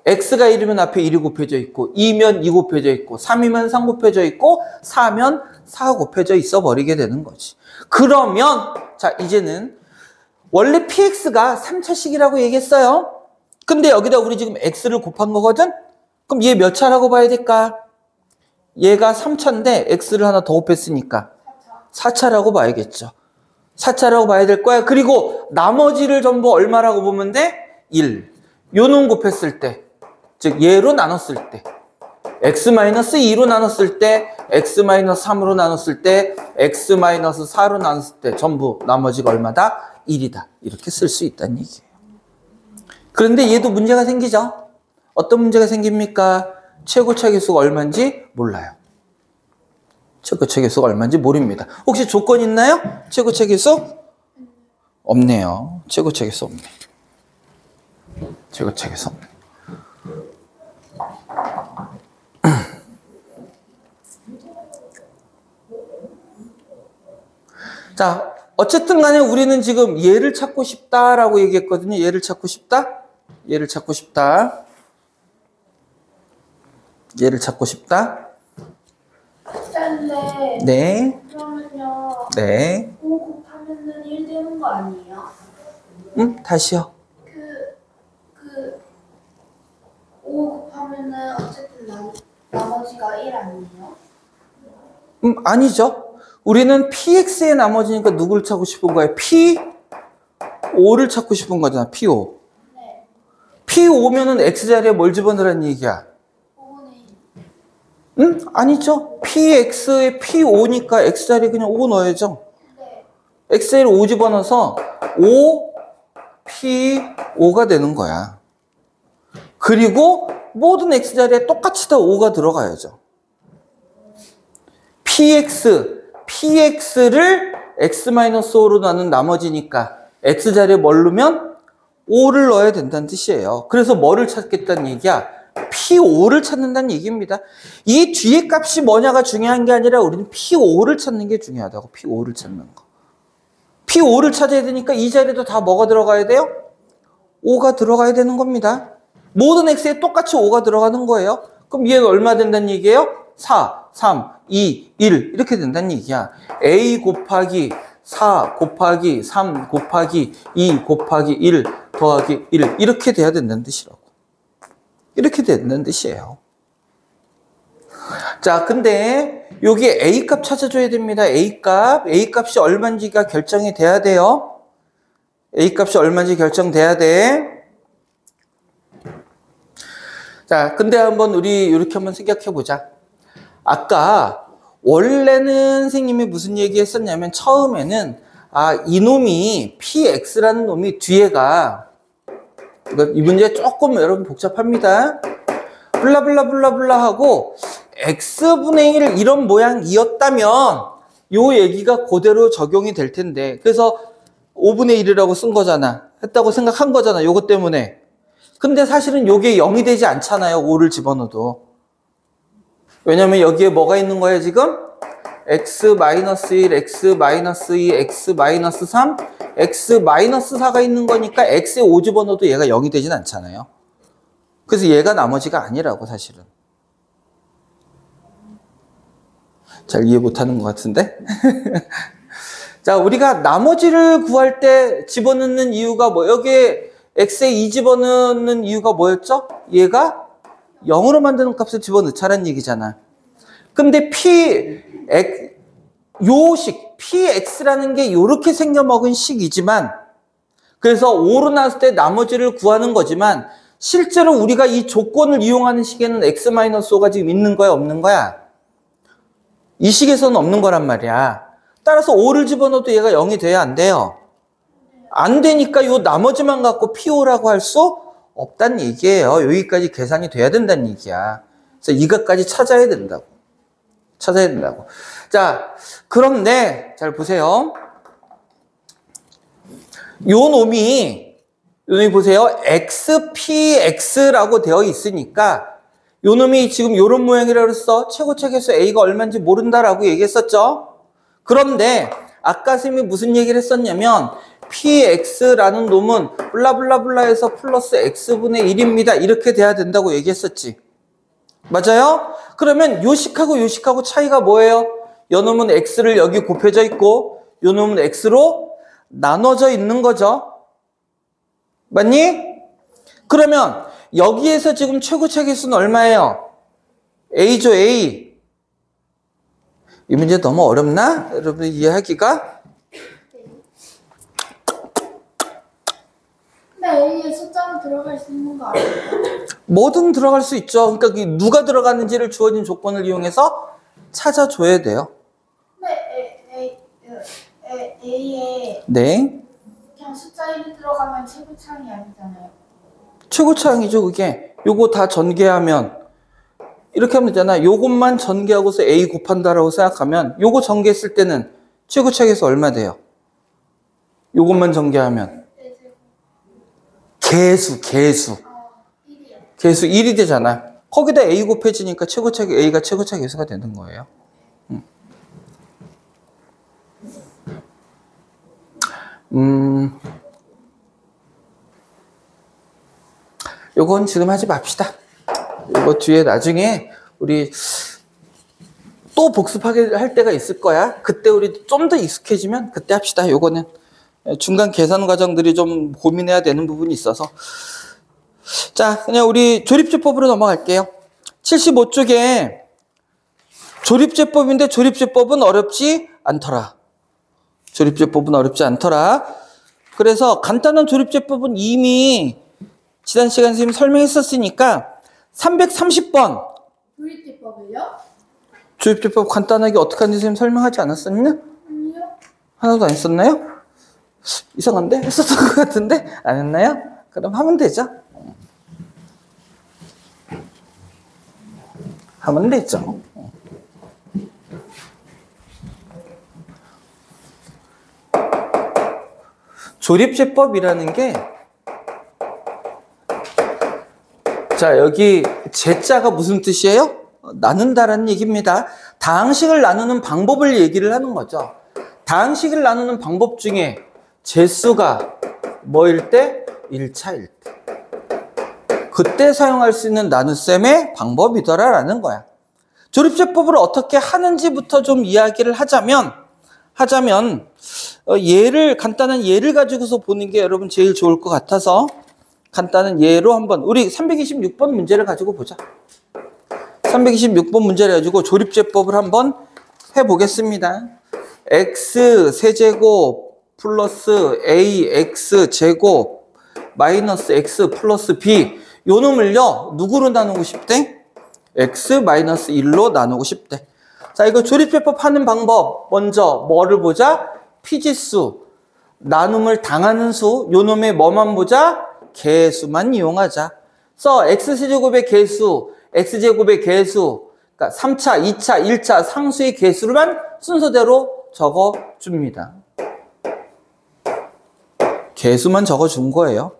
x가 1이면 앞에 1이 곱해져 있고 2면 2 곱해져 있고 3이면 3 곱해져 있고 4면 4 곱해져 있어 버리게 되는 거지. 그러면 자 이제는 원래 px가 3차식이라고 얘기했어요. 근데 여기다 우리 지금 x를 곱한 거거든? 그럼 얘 몇 차라고 봐야 될까? 얘가 3차인데 x를 하나 더 곱했으니까 4차라고 봐야겠죠. 4차라고 봐야 될 거야. 그리고 나머지를 전부 얼마라고 보면 돼? 1. 요 놈 곱했을 때, 즉 얘로 나눴을 때, x-2로 나눴을 때, x-3으로 나눴을 때, x-4로 나눴을 때 전부 나머지가 얼마다? 1이다. 이렇게 쓸 수 있다는 얘기예요. 그런데 얘도 문제가 생기죠? 어떤 문제가 생깁니까? 최고차 계수가 얼마인지 몰라요. 최고차 계수가 얼마인지 모릅니다. 혹시 조건 있나요? 최고차 계수? 없네요. 최고차 계수 없네. 최고차 계수 없네. 자, 어쨌든 간에 우리는 지금 얘를 찾고 싶다라고 얘기했거든요. 얘를 찾고 싶다? 얘를 찾고 싶다. 얘를 찾고 싶다. 근데 네. 그러면요. 네. 5 곱하면은 1 되는 거 아니에요? 다시요. 5 곱하면은 어쨌든 나머지가 1 아니에요? 아니죠. 우리는 PX의 나머지니까 누구를 찾고 싶은 거예요? P5를 찾고 싶은 거잖아. P5. 네. P5면은 X자리에 뭘 집어넣으라는 얘기야? 5분의 1. 아니죠. PX에 P5니까 X자리에 그냥 5 넣어야죠. 네. X자리에 5 집어넣어서 5P5가 되는 거야. 그리고 모든 X자리에 똑같이 다 5가 들어가야죠. PX를 X-5로 나눈 나머지니까 X자리에 뭘 넣으면 5를 넣어야 된다는 뜻이에요. 그래서 뭐를 찾겠다는 얘기야? P5를 찾는다는 얘기입니다. 이 뒤에 값이 뭐냐가 중요한 게 아니라 우리는 P5를 찾는 게 중요하다고. P5를 찾는 거. P5를 찾아야 되니까 이 자리에도 다 뭐가 들어가야 돼요? 5가 들어가야 되는 겁니다. 모든 X에 똑같이 5가 들어가는 거예요. 그럼 얘가 얼마 된다는 얘기예요? 4, 3, 2, 1 이렇게 된다는 얘기야. A 곱하기 4 곱하기 3 곱하기 2 곱하기 1 더하기 1 이렇게 돼야 된다는 뜻이라고. 이렇게 된다는 뜻이에요. 자, 근데 여기 A 값 찾아줘야 됩니다. A 값이 얼마인지가 결정이 돼야 돼요. A 값이 얼마인지 결정돼야 돼. 자, 근데 한번 우리 이렇게 한번 생각해 보자. 아까 원래는 선생님이 무슨 얘기 했었냐면 처음에는 이놈이 PX라는 놈이 뒤에가 이 문제 조금 여러분 복잡합니다. 블라블라블라블라 하고 X분의 1 이런 모양이었다면 요 얘기가 그대로 적용이 될 텐데 그래서 5분의 1이라고 쓴 거잖아. 했다고 생각한 거잖아. 요것 때문에. 근데 사실은 요게 0이 되지 않잖아요. 5를 집어넣어도. 왜냐면 여기에 뭐가 있는 거예요, 지금? X-1, X-2, X-3, X-4가 있는 거니까 X에 5 집어넣어도 얘가 0이 되진 않잖아요. 그래서 얘가 나머지가 아니라고, 사실은. 잘 이해 못하는 것 같은데? 자, 우리가 나머지를 구할 때 집어넣는 이유가 뭐, 여기에 X에 2 집어넣는 이유가 뭐였죠? 얘가 0으로 만드는 값을 집어넣자는 얘기잖아. 근데 PX라는 게 이렇게 생겨먹은 식이지만, 그래서 5로 나왔을 때 나머지를 구하는 거지만, 실제로 우리가 이 조건을 이용하는 식에는 X-5가 지금 있는 거야, 없는 거야? 이 식에서는 없는 거란 말이야. 따라서 5를 집어넣어도 얘가 0이 돼야 안 돼요. 안 되니까 이 나머지만 갖고 P5라고 할 수 없다는 얘기예요. 여기까지 계산이 돼야 된다는 얘기야. 그래서 이것까지 찾아야 된다고. 자, 그런데 잘 보세요. 요 놈이 보세요. XPX라고 되어 있으니까 요 놈이 지금 요런 모양이라고 했어. 최고차 계수 A가 얼마인지 모른다라고 얘기했었죠. 그런데 아까 선생님이 무슨 얘기를 했었냐면 PX라는 놈은 블라블라블라에서 플러스 X분의 1입니다. 이렇게 돼야 된다고 얘기했었지. 맞아요? 그러면 요 식하고 차이가 뭐예요? 요 놈은 X를 여기 곱해져 있고 요 놈은 X로 나눠져 있는 거죠. 맞니? 그러면 여기에서 지금 최고차 계수는 얼마예요? A죠, A. 이 문제 너무 어렵나? 여러분 이해하기가? 근데 A에 숫자로 들어갈 수 있는 거 아니에요? 뭐든 들어갈 수 있죠. 그러니까 누가 들어가는지를 주어진 조건을 이용해서 찾아줘야 돼요. 근데 A에 네. 그냥 숫자 1이 들어가면 최고차항이 아니잖아요. 최고차항이죠, 그게. 요거 다 전개하면 이렇게 하면 되잖아. 요것만 전개하고서 A 곱한다라고 생각하면 요거 전개했을 때는 최고차계수 얼마 돼요? 요것만 전개하면 개수 1이요. 개수 1이 되잖아. 거기다 A 곱해지니까 A가 최고차계수가 되는 거예요. 요건 지금 하지 맙시다. 이거 뒤에 나중에 우리 또 복습하게 할 때가 있을 거야. 그때 우리 좀 더 익숙해지면 그때 합시다. 요거는 중간 계산 과정들이 좀 고민해야 되는 부분이 있어서. 자, 그냥 우리 조립제법으로 넘어갈게요. 75쪽에 조립제법인데 조립제법은 어렵지 않더라. 조립제법은 어렵지 않더라. 그래서 간단한 조립제법은 이미 지난 시간 선생님 설명했었으니까 330번 조립제법을요? 조립제법 간단하게 어떻게 하는지 선생님 설명하지 않았었냐? 아니요. 하나도 안 했었나요? 이상한데? 했었던 것 같은데? 안 했나요? 그럼 하면 되죠. 하면 되죠. 조립제법이라는 게, 자, 여기 제자가 무슨 뜻이에요? 나눈다라는 얘기입니다. 다항식을 나누는 방법을 얘기를 하는 거죠. 다항식을 나누는 방법 중에 제수가 뭐일 때? 1차일 때. 그때 사용할 수 있는 나눗셈의 방법이더라라는 거야. 조립제법을 어떻게 하는지부터 좀 이야기를 하자면 간단한 예를 가지고서 보는 게 여러분 제일 좋을 것 같아서 간단한 예로 한번 우리 326번 문제를 가지고 보자. 326번 문제를 가지고 조립제법을 한번 해보겠습니다. x 세제곱 플러스 ax 제곱 마이너스 x 플러스 b 요 놈을요 누구로 나누고 싶대? x 마이너스 1로 나누고 싶대. 자, 이거 조립제법 하는 방법 먼저 뭐를 보자? 피지수, 나눔을 당하는 수, 요 놈의 뭐만 보자? 개수만 이용하자. 그래서 x세제곱의 개수, x제곱의 개수, 그러니까 3차, 2차, 1차 상수의 개수를만 순서대로 적어줍니다. 개수만 적어준 거예요.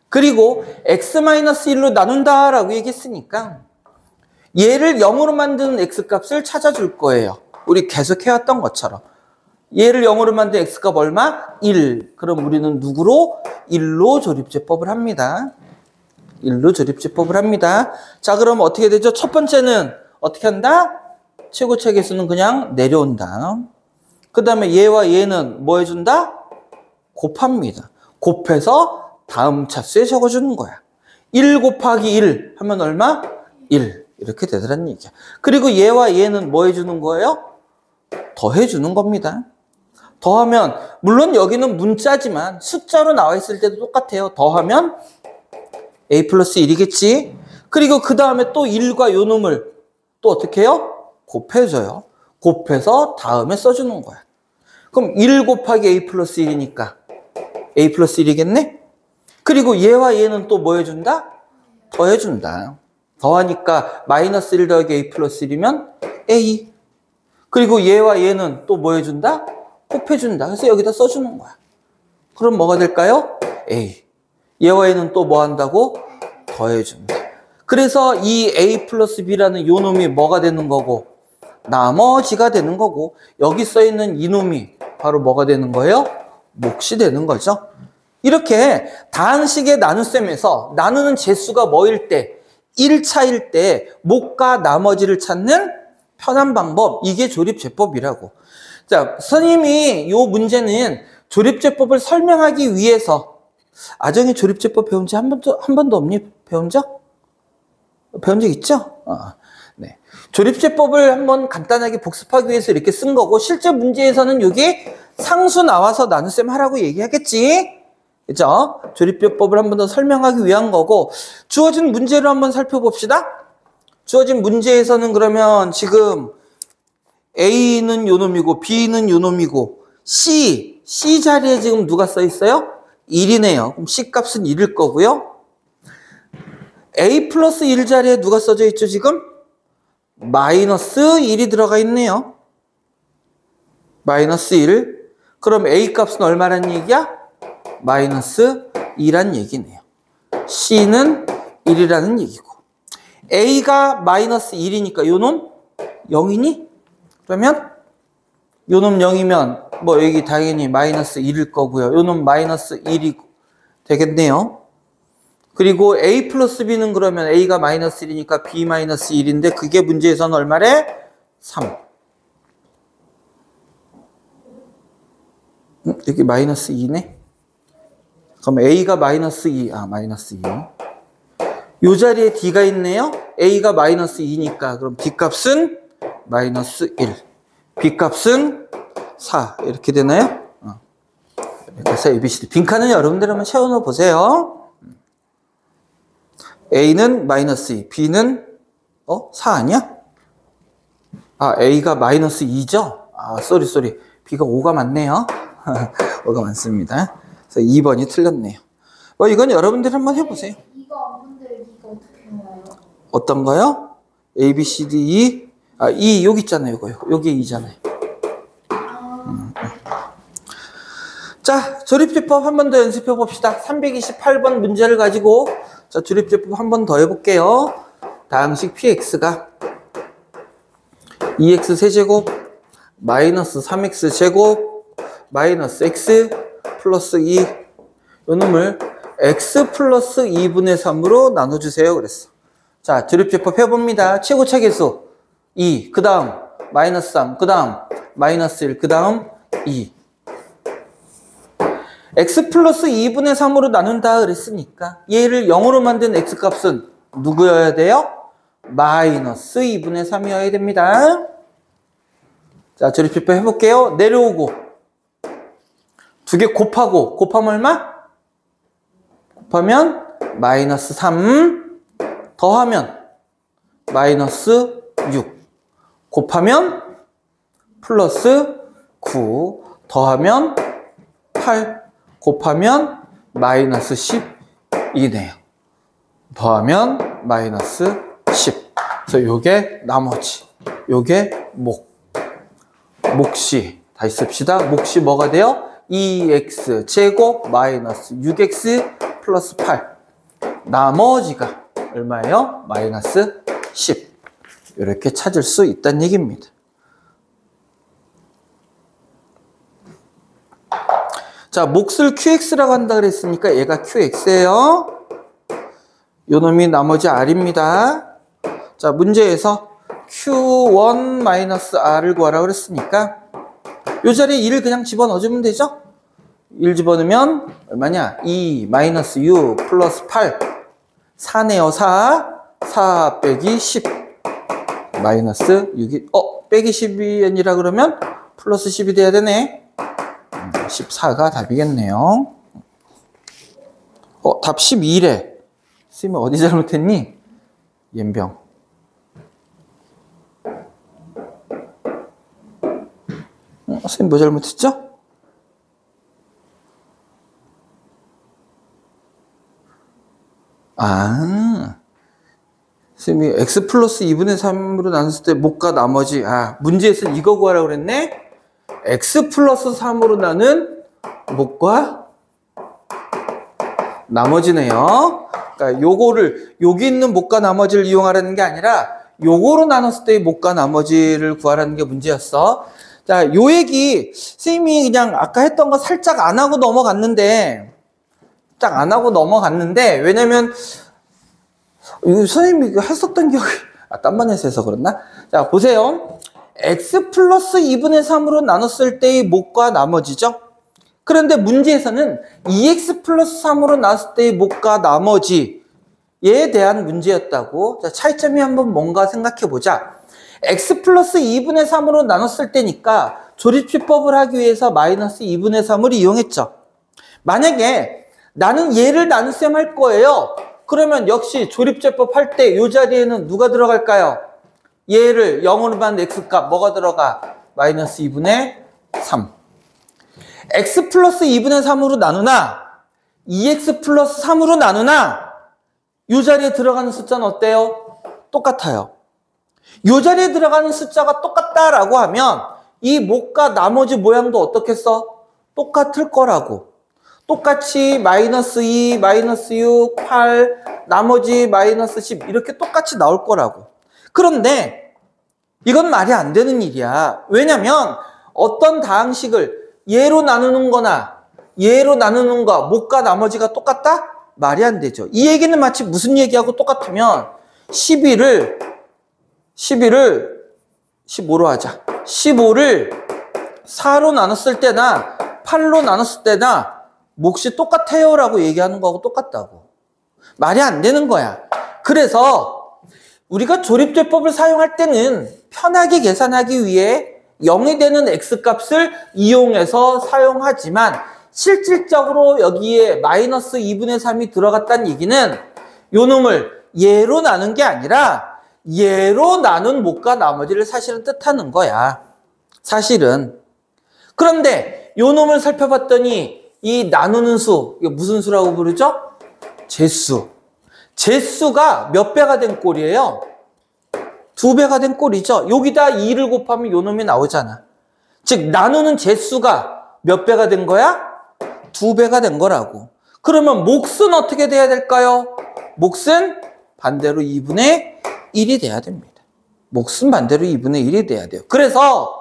그리고 x-1로 나눈다라고 얘기했으니까 얘를 0으로 만드는 x값을 찾아줄 거예요. 우리 계속 해왔던 것처럼. 얘를 0으로 만든 x값 얼마? 1. 그럼 우리는 누구로? 1로 조립제법을 합니다. 1로 조립제법을 합니다. 자, 그럼 어떻게 되죠? 첫 번째는 어떻게 한다? 최고차 계수는 그냥 내려온다. 그 다음에 얘와 얘는 뭐 해준다? 곱합니다. 곱해서 다음 차수에 적어주는 거야. 1 곱하기 1 하면 얼마? 1. 이렇게 되더라는 얘기야. 그리고 얘와 얘는 뭐 해주는 거예요? 더해주는 겁니다. 더하면 물론 여기는 문자지만 숫자로 나와 있을 때도 똑같아요. 더하면 a 플러스 1이겠지. 그리고 그 다음에 또 1과 요 놈을 또 어떻게 해요? 곱해줘요. 곱해서 다음에 써주는 거야. 그럼 1 곱하기 a 플러스 1이니까 a 플러스 1이겠네? 그리고 얘와 얘는 또 뭐 해준다? 더해준다. 더하니까 마이너스 1 더하기 a 플러스 1이면 a. 그리고 얘와 얘는 또 뭐 해준다? 곱해준다. 그래서 여기다 써주는 거야. 그럼 뭐가 될까요? a. 얘와 얘는 또 뭐 한다고? 더해준다. 그래서 이 a 플러스 b라는 요 놈이 뭐가 되는 거고? 나머지가 되는 거고, 여기 써있는 이 놈이 바로 뭐가 되는 거예요? 몫이 되는 거죠. 이렇게 다항식의 나눗셈에서 나누는 제수가 뭐일 때? 1차일 때 몫과 나머지를 찾는 편한 방법, 이게 조립제법이라고. 자, 선생님이 이 문제는 조립제법을 설명하기 위해서 아정이 조립제법 배운 지 한 번도 없니? 배운 적? 배운 적 있죠? 네. 조립제법을 한번 간단하게 복습하기 위해서 이렇게 쓴 거고, 실제 문제에서는 이게 상수 나와서 나눗셈 하라고 얘기하겠지? 그죠? 조립제법을 한 번 더 설명하기 위한 거고, 주어진 문제를 한번 살펴봅시다. 주어진 문제에서는 그러면 지금 A는 요 놈이고 B는 요 놈이고 C 자리에 지금 누가 써 있어요? 1이네요. 그럼 C 값은 1일 거고요. A 플러스 1 자리에 누가 써져 있죠 지금? 마이너스 1이 들어가 있네요. 마이너스 1. 그럼 A 값은 얼마란 얘기야? 마이너스 2란 얘기네요. C는 1이라는 얘기고. A가 마이너스 1이니까 요 놈 0이니? 그러면 요 놈 0이면 뭐 여기 당연히 마이너스 1일 거고요. 요 놈 마이너스 1이 되겠네요. 그리고 A 플러스 B는 그러면 A가 마이너스 1이니까 B 마이너스 1인데 그게 문제에서는 얼마래? 3. 여기 마이너스 2네. 그럼 A가 마이너스 2. 아, 마이너스 2. 요 자리에 D가 있네요. A가 마이너스 2니까 그럼 D 값은 마이너스 1. B 값은 4. 이렇게 되나요? 그래서 ABCD. 빈칸은 여러분들 한번 채워넣어 보세요. A는 마이너스 2. B는 4 아니야? 아, A가 마이너스 2죠? 아, 쏘리. B가 5가 맞네요. 5가 많습니다. 그래서 2번이 틀렸네요. 이건 여러분들 한번 해보세요. 이거 없는데 이거 어떻게 나와요? 어떤 거요? A, B, C, D, E. 아, E 여기 있잖아요. 여기 2잖아요. 자, 조립제법 한 번 더 연습해 봅시다. 328번 문제를 가지고 자, 조립제법 한 번 더 해볼게요. 다항식 px가 2x 세제곱 마이너스 3x 제곱 마이너스 x 플러스 2 요 놈을 x 플러스 2분의 3으로 나눠주세요. 그랬어. 자, 조립제법 해봅니다. 최고차 계수 2, 그 다음 마이너스 3, 그 다음 마이너스 1, 그 다음 2. x 플러스 2분의 3으로 나눈다 그랬으니까 얘를 0으로 만든 x값은 누구여야 돼요? 마이너스 2분의 3이어야 됩니다. 자, 조립제법 해볼게요. 내려오고 두 개 곱하면 얼마? 곱하면 마이너스 3 더하면 마이너스 6 곱하면 플러스 9 더하면 8 곱하면 마이너스 10이네요. 더하면 마이너스 10. 그래서 요게 나머지, 요게 몫이 다시 씁시다. 몫이 뭐가 돼요? 2x 제곱 마이너스 6x 플러스 8. 나머지가 얼마예요? 마이너스 10. 이렇게 찾을 수 있다는 얘기입니다. 자, 몫을 qx라고 한다 그랬으니까 얘가 qx예요. 요 놈이 나머지 r입니다. 자, 문제에서 q1-r을 구하라고 그랬으니까 요 자리에 2를 그냥 집어넣어주면 되죠? 1 집어넣으면 얼마냐? 2 마이너스 6 플러스 8 4네요. 4 빼기 10 마이너스 6이 빼기 10이 아니라 그러면 플러스 10이 돼야 되네. 14가 답이겠네요. 답 12래. 선생님 어디 잘못했니? 연병. 선생님 뭐 잘못했죠? 선생님이 x 플러스 2분의 3으로 나눴을 때 몫과 나머지 문제에서 이거 구하라고 그랬네? x 플러스 3으로 나눈 몫과 나머지네요. 그러니까 요거를 여기 있는 몫과 나머지를 이용하라는 게 아니라 요거로 나눴을 때의 몫과 나머지를 구하라는 게 문제였어. 자, 요 얘기 선생님이 그냥 아까 했던 거 살짝 안 하고 넘어갔는데 왜냐면 선생님이 했었던 기억이 딴만에서 해서 그렇나? 자, 보세요. x 플러스 2분의 3으로 나눴을 때의 몫과 나머지죠. 그런데 문제에서는 2x 플러스 3으로 나눴을 때의 몫과 나머지에 대한 문제였다고. 자, 차이점이 한번 뭔가 생각해보자. x 플러스 2분의 3으로 나눴을 때니까 조립제법을 하기 위해서 마이너스 2분의 3을 이용했죠. 만약에 나는 얘를 나눗셈 할 거예요. 그러면 역시 조립제법 할 때 이 자리에는 누가 들어갈까요? 얘를 0으로 만든 x값 뭐가 들어가? 마이너스 2분의 3. x 플러스 2분의 3으로 나누나 2x 플러스 3으로 나누나 이 자리에 들어가는 숫자는 어때요? 똑같아요. 요 자리에 들어가는 숫자가 똑같다라고 하면 이 목과 나머지 모양도 어떻겠어? 똑같을 거라고. 똑같이 마이너스 2, 마이너스 6, 8, 나머지 마이너스 10 이렇게 똑같이 나올 거라고. 그런데 이건 말이 안 되는 일이야. 왜냐면 어떤 다항식을 얘로 나누는 거나 얘로 나누는 거 목과 나머지가 똑같다? 말이 안 되죠. 이 얘기는 마치 무슨 얘기하고 똑같으면 12를 15로 하자. 15를 4로 나눴을 때나 8로 나눴을 때나 몫이 똑같아요 라고 얘기하는 거하고 똑같다고. 말이 안 되는 거야. 그래서 우리가 조립제법을 사용할 때는 편하게 계산하기 위해 0이 되는 x값을 이용해서 사용하지만 실질적으로 여기에 마이너스 2분의 3이 들어갔다는 얘기는 요 놈을 얘로 나눈 게 아니라 얘로 나눈 목과 나머지를 사실은 뜻하는 거야. 사실은. 그런데 요 놈을 살펴봤더니 이 나누는 수, 이게 무슨 수라고 부르죠? 제수. 제수가 몇 배가 된 꼴이에요? 2배가 된 꼴이죠. 여기다 2를 곱하면 요 놈이 나오잖아. 즉 나누는 제수가 몇 배가 된 거야? 2배가 된 거라고. 그러면 몫은 어떻게 돼야 될까요? 몫은 반대로 2분의 1이 돼야 됩니다. 몫은 반대로 2분의 1이 돼야 돼요. 그래서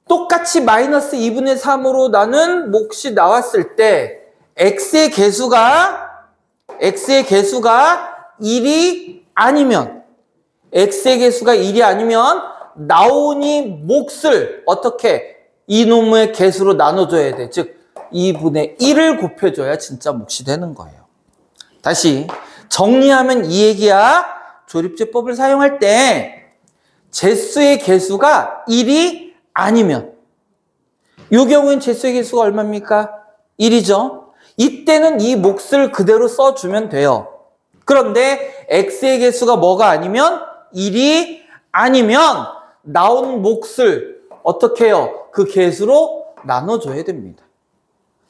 똑같이 마이너스 2분의 3으로 나눈 몫이 나왔을 때 x의 개수가 1이 아니면 나오니 몫을 어떻게 이놈의 개수로 나눠줘야 돼. 즉 2분의 1을 곱해줘야 진짜 몫이 되는 거예요. 다시 정리하면 이 얘기야. 조립제법을 사용할 때 제수의 개수가 1이 아니면 이 경우엔 제수의 개수가 얼마입니까? 1이죠. 이때는 이 몫을 그대로 써주면 돼요. 그런데 x의 개수가 뭐가 아니면 1이 아니면 나온 몫을 어떻게 해요? 그 개수로 나눠줘야 됩니다.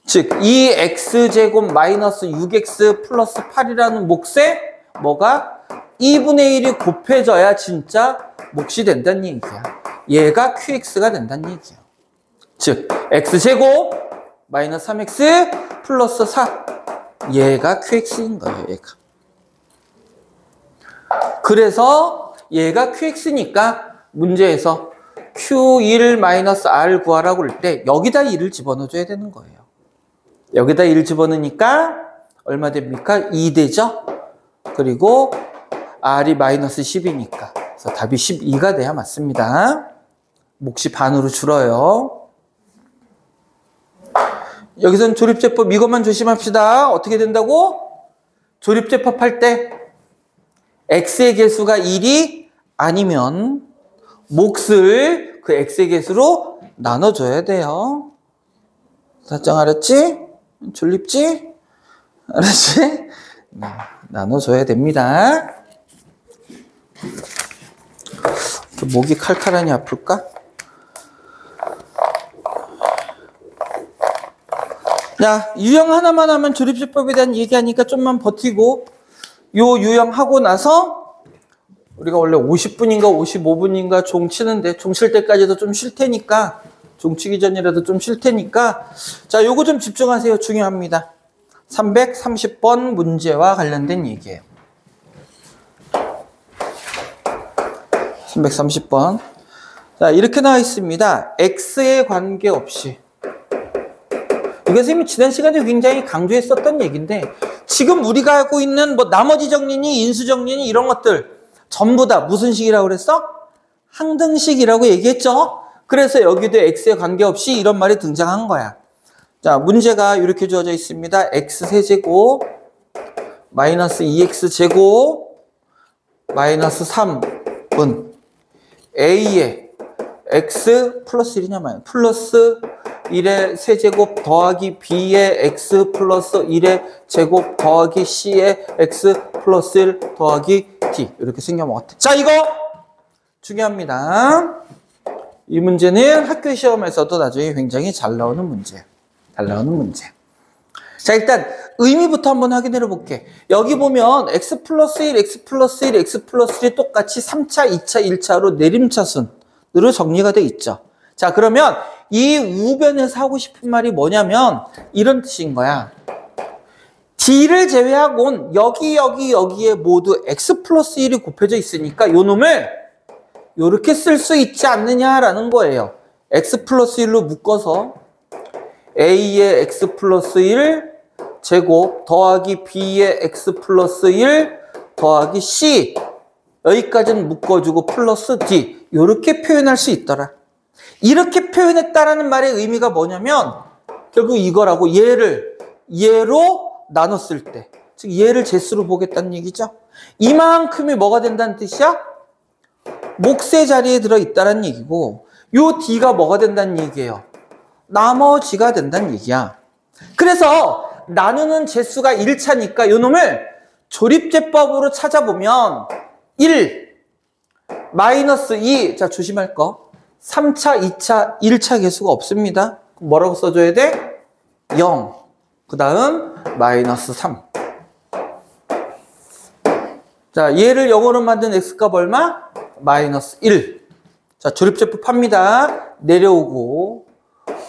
즉, 이 x제곱 마이너스 6x 플러스 8이라는 몫에 뭐가 2분의 1이 곱해져야 진짜 몫이 된다는 얘기야. 얘가 qx가 된다는 얘기야. 즉, x제곱 마이너스 3x 플러스 4 얘가 qx인 거예요. 얘가. 그래서 얘가 qx니까 문제에서 q1 마이너스 r 구하라고 할 때 여기다 1을 집어넣어줘야 되는 거예요. 여기다 1 집어넣으니까 얼마 됩니까? 2 되죠? 그리고 r이 마이너스 10이니까 그래서 답이 12가 돼야 맞습니다. 몫이 반으로 줄어요. 여기서는 조립제법 이것만 조심합시다. 어떻게 된다고? 조립제법 할 때 x의 개수가 1이 아니면 몫을 그 x의 개수로 나눠줘야 돼요. 설정 알았지? 졸립지? 알았지? 나눠줘야 됩니다. 목이 칼칼하니 아플까? 자, 유형 하나만 하면 조립제법에 대한 얘기하니까 좀만 버티고 요 유형 하고 나서 우리가 원래 50분인가 55분인가 종 치는데 종 칠 때까지도 좀 쉴 테니까 종 치기 전이라도 좀 쉴 테니까 자, 요거 좀 집중하세요. 중요합니다. 330번 문제와 관련된 얘기예요. 330번. 자, 이렇게 나와 있습니다. x에 관계없이. 이거 선생님이 지난 시간에 굉장히 강조했었던 얘기인데 지금 우리가 알고 있는 뭐 나머지 정리니 인수 정리니 이런 것들 전부 다 무슨 식이라고 그랬어? 항등식이라고 얘기했죠? 그래서 여기도 x에 관계없이 이런 말이 등장한 거야. 자, 문제가 이렇게 주어져 있습니다. x세제곱 마이너스 2x제곱 마이너스 3은 a에 x 플러스 1이냐 마이너스 플러스 1의 세제곱 더하기 b의 x 플러스 1의 제곱 더하기 c의 x 플러스 1 더하기 d 이렇게 생겨먹었대. 자, 이거 중요합니다. 이 문제는 학교 시험에서도 나중에 굉장히 잘 나오는 문제. 잘 나오는 문제. 자, 일단 의미부터 한번 확인해 볼게. 여기 보면 x 플러스 1, x 플러스 1, x 플러스 1이 똑같이 3차, 2차, 1차로 내림차순으로 정리가 돼 있죠. 자, 그러면 이 우변에서 하고 싶은 말이 뭐냐면 이런 뜻인 거야. D를 제외하고는 여기에 모두 x 플러스 1이 곱해져 있으니까 요 놈을 요렇게 쓸 수 있지 않느냐라는 거예요. x 플러스 1로 묶어서 a의 x 플러스 1 제곱 더하기 b의 x 플러스 1 더하기 c 여기까지는 묶어주고 플러스 d 이렇게 표현할 수 있더라. 이렇게 표현했다라는 말의 의미가 뭐냐면 결국 이거라고 얘로 나눴을 때 즉 얘를 제수로 보겠다는 얘기죠. 이만큼이 뭐가 된다는 뜻이야? 몫의 자리에 들어있다는 얘기고 요 d가 뭐가 된다는 얘기예요? 나머지가 된다는 얘기야. 그래서 나누는 제수가 1차니까 요 놈을 조립제법으로 찾아보면 1, 마이너스 2, 자 조심할 거 3차, 2차, 1차 개수가 없습니다. 그럼 뭐라고 써줘야 돼? 0, 그 다음 마이너스 3. 자 얘를 0으로 만든 x값 얼마? 마이너스 1. 자 조립제법 합니다. 내려오고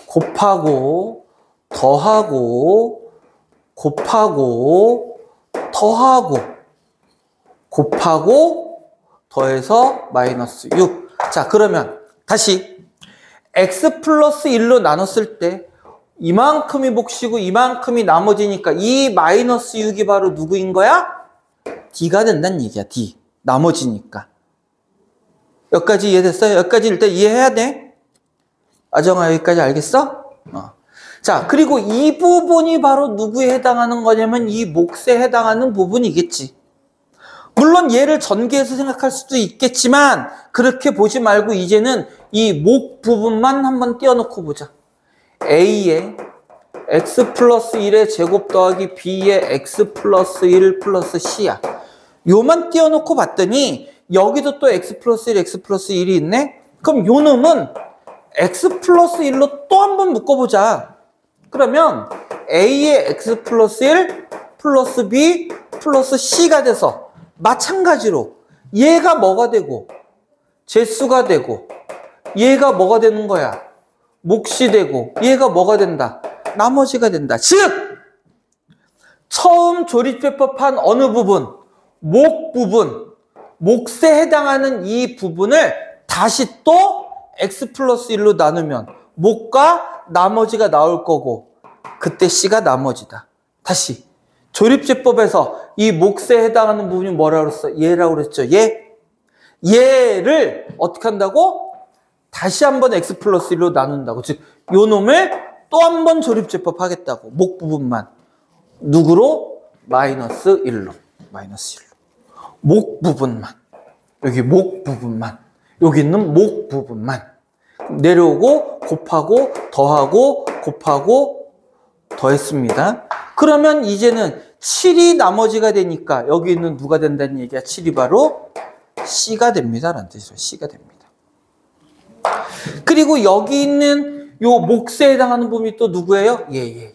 곱하고 더하고 곱하고 더하고 곱하고 더해서 마이너스 6. 자 그러면 다시 x 플러스 1로 나눴을 때 이만큼이 몫이고 이만큼이 나머지니까 이 마이너스 6이 바로 누구인 거야? d가 된다는 얘기야. d. 나머지니까. 여기까지 이해됐어요? 여기까지 일단 이해해야 돼. 아정아 여기까지 알겠어? 자, 그리고 이 부분이 바로 누구에 해당하는 거냐면 이 몫에 해당하는 부분이겠지. 물론 얘를 전개해서 생각할 수도 있겠지만 그렇게 보지 말고 이제는 이 목 부분만 한번 띄워놓고 보자. A의 x 플러스 1의 제곱 더하기 B의 x 플러스 1 플러스 C야. 요만 띄워놓고 봤더니 여기도 또 x 플러스 1, x 플러스 1이 있네? 그럼 요 놈은 x 플러스 1로 또 한 번 묶어보자. 그러면 A의 x 플러스 1 플러스 B 플러스 C가 돼서 마찬가지로 얘가 뭐가 되고 제수가 되고 얘가 뭐가 되는 거야? 몫이 되고 얘가 뭐가 된다? 나머지가 된다. 즉 처음 조립제법한 어느 부분? 목 부분, 몫에 해당하는 이 부분을 다시 또 x 플러스 1로 나누면 목과 나머지가 나올 거고 그때 C가 나머지다. 다시 조립제법에서 이 몫에 해당하는 부분이 뭐라고 그랬어? 얘라고 그랬죠. 얘를 어떻게 한다고? 다시 한번 x 플러스 1로 나눈다고. 즉 요 놈을 또 한 번 조립제법 하겠다고. 목 부분만. 누구로? 마이너스 1로. 마이너스 1로. 목 부분만. 여기 목 부분만. 여기 있는 목 부분만. 내려오고 곱하고 더하고 곱하고 더했습니다. 그러면 이제는 7이 나머지가 되니까 여기 있는 누가 된다는 얘기야? 7이 바로 C가 됩니다. 라는 뜻이죠. C가 됩니다. 그리고 여기 있는 요 몫에 해당하는 부분이 또 누구예요? 예.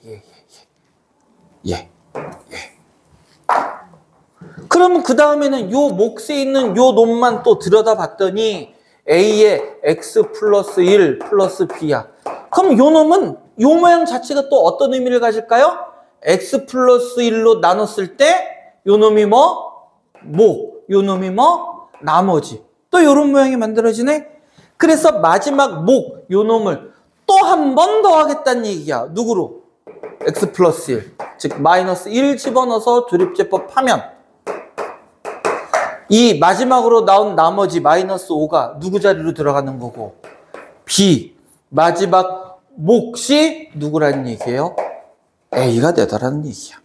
그러면 그 다음에는 요 몫에 있는 요 놈만 또 들여다봤더니 A의 x 플러스 1 플러스 B야. 그럼 요 놈은 요 모양 자체가 또 어떤 의미를 가질까요? x 플러스 1로 나눴을 때 요 놈이 뭐? 목. 요 놈이 뭐? 나머지. 또 요런 모양이 만들어지네? 그래서 마지막 목, 요 놈을 또 한 번 더 하겠다는 얘기야. 누구로? x 플러스 1. 즉 마이너스 1 집어넣어서 조립제법 하면 이 마지막으로 나온 나머지 마이너스 5가 누구 자리로 들어가는 거고 B 마지막 몫이 누구라는 얘기예요? A가 되더라는 얘기야.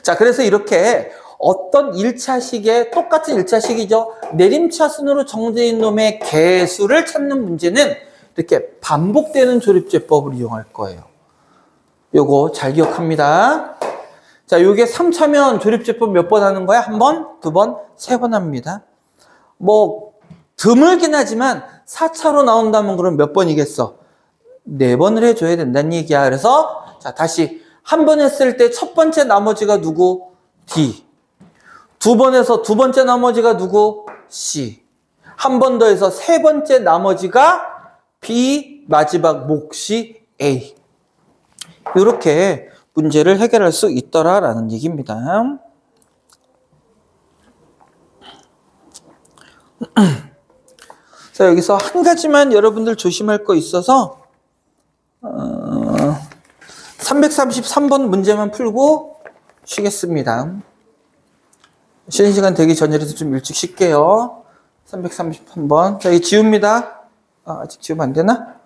자, 그래서 이렇게 어떤 1차식의 똑같은 1차식이죠. 내림차순으로 정제인 놈의 개수를 찾는 문제는 이렇게 반복되는 조립제법을 이용할 거예요. 요거 잘 기억합니다. 자, 요게 3차면 조립제법 몇 번 하는 거야? 한 번, 두 번, 세 번 합니다. 뭐 드물긴 하지만 4차로 나온다면 그럼 몇 번이겠어? 4번을 해줘야 된다는 얘기야. 그래서 자, 다시 한 번 했을 때 첫 번째 나머지가 누구? D. 두 번 해서 두 번째 나머지가 누구? C. 한 번 더 해서 세 번째 나머지가 B, 마지막 몫이 A. 이렇게 문제를 해결할 수 있더라라는 얘기입니다. 자, 여기서 한 가지만 여러분들 조심할 거 있어서 333번 문제만 풀고 쉬겠습니다. 쉬는 시간 되기 전이라서 좀 일찍 쉴게요. 333번. 자, 이 지웁니다. 아직 지우면 안 되나?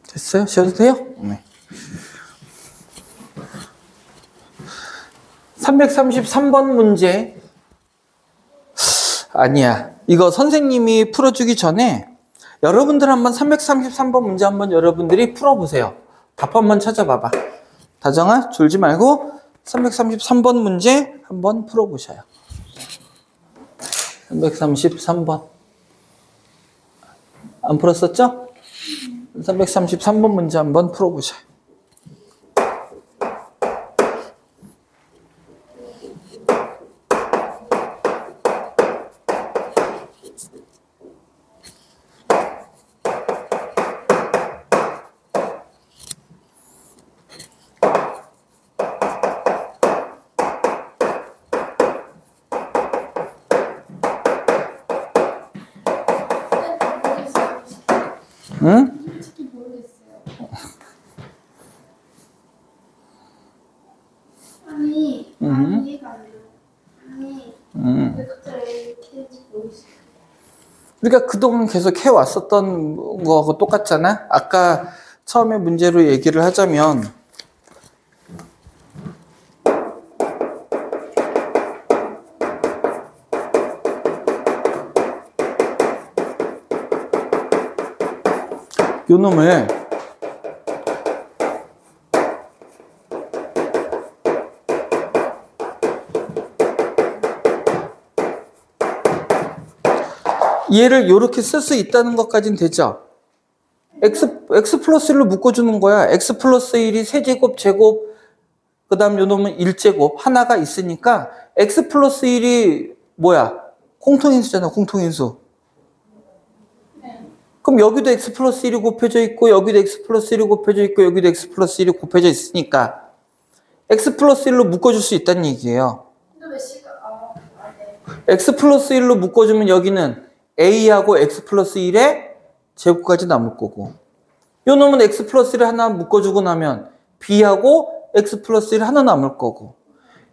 됐어요? 쉬어도 돼요? 네. 333번 문제. 아니야. 이거 선생님이 풀어주기 전에 여러분들 한번 333번 문제 한번 여러분들이 풀어보세요. 답 한번 찾아봐봐. 다정아, 졸지 말고 333번 문제 한번 풀어보셔요. 333번. 안 풀었었죠? 333번 문제 한번 풀어보셔요. 응? 솔직히 모르겠어요. 아니, 이해가 안 돼요. 아니, 왜 갑자기 이렇게 될지 모르겠어요. 우리가 그동안 계속 해왔었던 거하고 똑같잖아? 아까 처음에 문제로 얘기를 하자면 요 놈을 얘를 요렇게 쓸 수 있다는 것까지는 되죠? x 플러스 1로 묶어주는 거야. x 플러스 1이 세제곱, 제곱, 그 다음 요 놈은 1제곱 하나가 있으니까 x 플러스 1이 뭐야? 공통인수잖아, 공통인수. 그럼 여기도 x 플러스 1이 곱해져 있고 여기도 x 플러스 1이 곱해져 있고 여기도 x 플러스 1이 곱해져 있으니까 x 플러스 1로 묶어줄 수 있다는 얘기예요. 근데 왜 C가 네. x 플러스 1로 묶어주면 여기는 a하고 x 플러스 1의 제곱까지 남을 거고 요 놈은 x 플러스 1 하나 묶어주고 나면 b하고 x 플러스 1 하나 남을 거고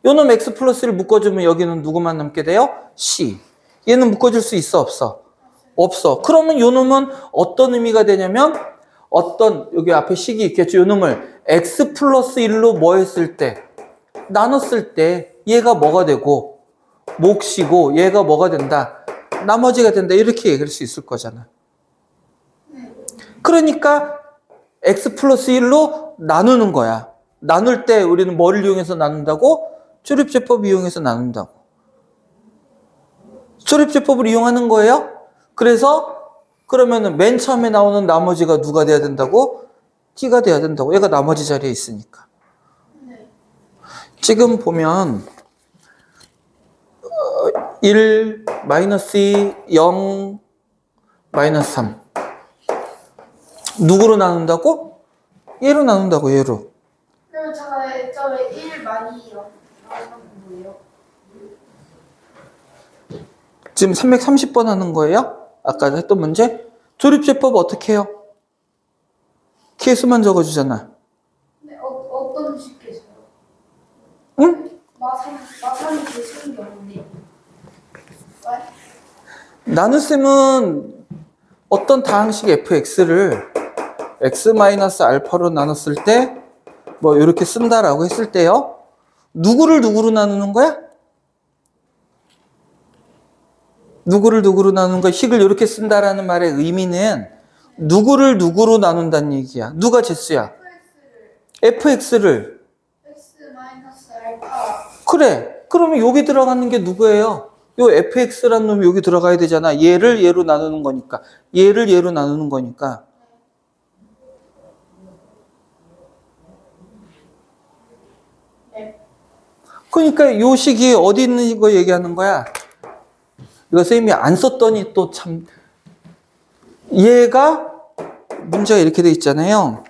요 놈 x 플러스 1 묶어주면 여기는 누구만 남게 돼요? c. 얘는 묶어줄 수 있어 없어? 없어. 그러면 요 놈은 어떤 의미가 되냐면 여기 앞에 식이 있겠죠. 요 놈을 x 플러스 1로 뭐 했을 때 나눴을 때 얘가 뭐가 되고 몫이고 얘가 뭐가 된다? 나머지가 된다. 이렇게 얘기할 수 있을 거잖아. 그러니까 x 플러스 1로 나누는 거야. 나눌 때 우리는 뭐를 이용해서 나눈다고? 조립제법 이용해서 나눈다고. 조립제법을 이용하는 거예요. 그래서 그러면은 맨 처음에 나오는 나머지가 누가 돼야 된다고? t가 돼야 된다고. 얘가 나머지 자리에 있으니까. 지금 보면 1, 마이너스 2, 0, 마이너스 3 누구로 나눈다고? 얘로 나눈다고. 얘로. 그러면 저왜 1 많이 나오는 거예요? 지금 330번 하는 거예요? 아까 했던 문제? 조립제법 어떻게 해요? 개수만 적어주잖아. 네, 어떤 식이겠어요? 응? 마삼이 개수인 경우인데. 나눗셈은 어떤 다항식 fx를 x-알파로 나눴을 때 뭐 이렇게 쓴다라고 했을 때요. 누구를 누구로 나누는 거야? 누구를 누구로 나누는 거야? 식을 이렇게 쓴다라는 말의 의미는 누구를 누구로 나눈다는 얘기야. 누가 제수야? fx를 x 마이너스 알파 그래. 그러면 여기 들어가는 게 누구예요? 요 fx라는 놈이 여기 들어가야 되잖아. 얘를 얘로 나누는 거니까. 얘를 얘로 나누는 거니까. 네. 그러니까 요 식이 어디 있는 거 얘기하는 거야? 이거 선생님이 안 썼더니 또 참, 얘가 문제가 이렇게 돼 있잖아요.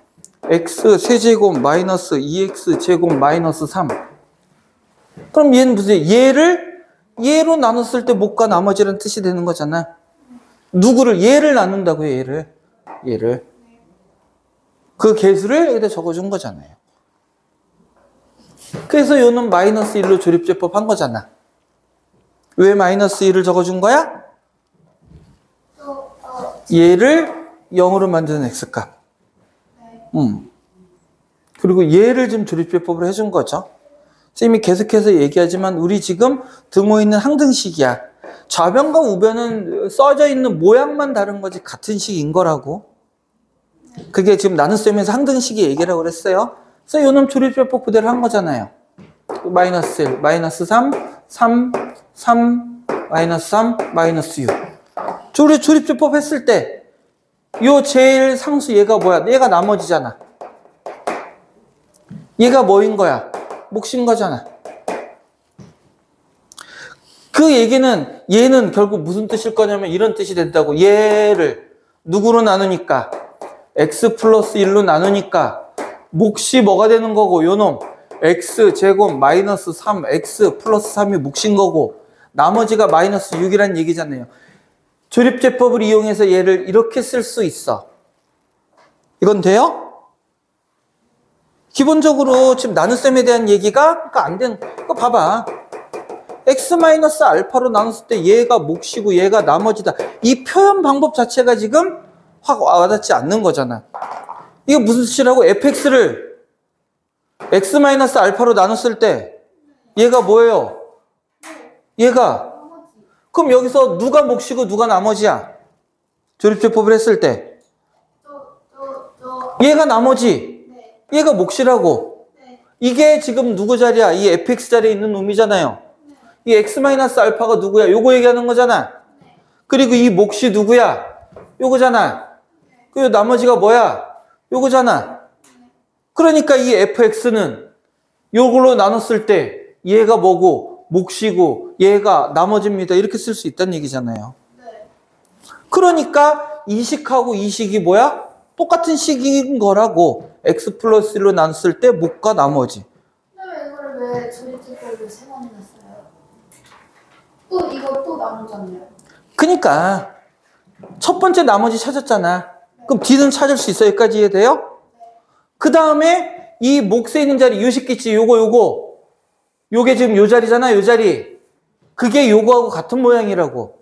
x 세제곱 마이너스 2x 제곱 마이너스 3. 그럼 얘는 무슨, 얘를 얘로 나눴을 때 못과 나머지라는 뜻이 되는 거잖아. 누구를? 얘를 나눈다고요, 얘를. 그 개수를 여기다 적어준 거잖아요. 그래서 요는 마이너스 1로 조립제법 한 거잖아. 왜 마이너스 1을 적어준 거야? 얘를 0으로 만드는 x값. 그리고 얘를 지금 조립제법으로 해준 거죠. 선생님이 계속해서 얘기하지만 우리 지금 등호에 있는 항등식이야. 좌변과 우변은 써져 있는 모양만 다른 거지 같은 식인 거라고. 그게 지금 나눗셈에서 항등식의 얘기라고 그랬어요. 그래서 요놈 조립제법 그대로 한 거잖아요. 마이너스 1, 마이너스 3, 3, 3, 마이너스 3, 마이너스 6. 조립제법 했을 때 요 제일 상수 얘가 뭐야? 얘가 나머지잖아. 얘가 뭐인 거야? 몫인 거잖아. 그 얘기는 얘는 결국 무슨 뜻일 거냐면 이런 뜻이 된다고. 얘를 누구로 나누니까? x 플러스 1로 나누니까 몫이 뭐가 되는 거고, 요놈 x 제곱 마이너스 3 x 플러스 3이 몫인 거고 나머지가 마이너스 6이란 얘기잖아요. 조립제법을 이용해서 얘를 이렇게 쓸 수 있어. 이건 돼요? 기본적으로 지금 나눗셈에 대한 얘기가 안 되는, 이거 봐봐. x 마이너스 알파로 나눴을 때 얘가 몫이고 얘가 나머지다. 이 표현 방법 자체가 지금 확 와닿지 않는 거잖아. 이게 무슨 뜻이라고? fx를 x 마이너스 알파로 나눴을 때 얘가 뭐예요? 얘가. 그럼 여기서 누가 몫이고 누가 나머지야? 조립제법을 했을 때 얘가 나머지, 얘가 몫이라고. 이게 지금 누구 자리야? 이 fx 자리에 있는 놈이잖아요. 이 x 마이너스 알파가 누구야? 요거 얘기하는 거잖아. 그리고 이 몫이 누구야? 요거잖아. 그리고 나머지가 뭐야? 요거잖아. 그러니까 이 fx는 요걸로 나눴을 때 얘가 뭐고 몫이고 얘가 나머지입니다. 이렇게 쓸 수 있다는 얘기잖아요. 그러니까 이 식하고 이 식이 뭐야? 똑같은 식인 거라고. x 플러스 1로 나눴을 때 몫과 나머지. 근데 이거를 왜 조립제법으로 세 번이나 써요? 또 이거 또 나누잖아요. 그러니까 첫 번째 나머지 찾았잖아. 그럼 뒤는 찾을 수 있어. 여기까지 이해돼요? 그 다음에 이 몫에 있는 자리 요식겠지. 요게 지금 요 자리잖아. 요 자리. 그게 요거하고 같은 모양이라고.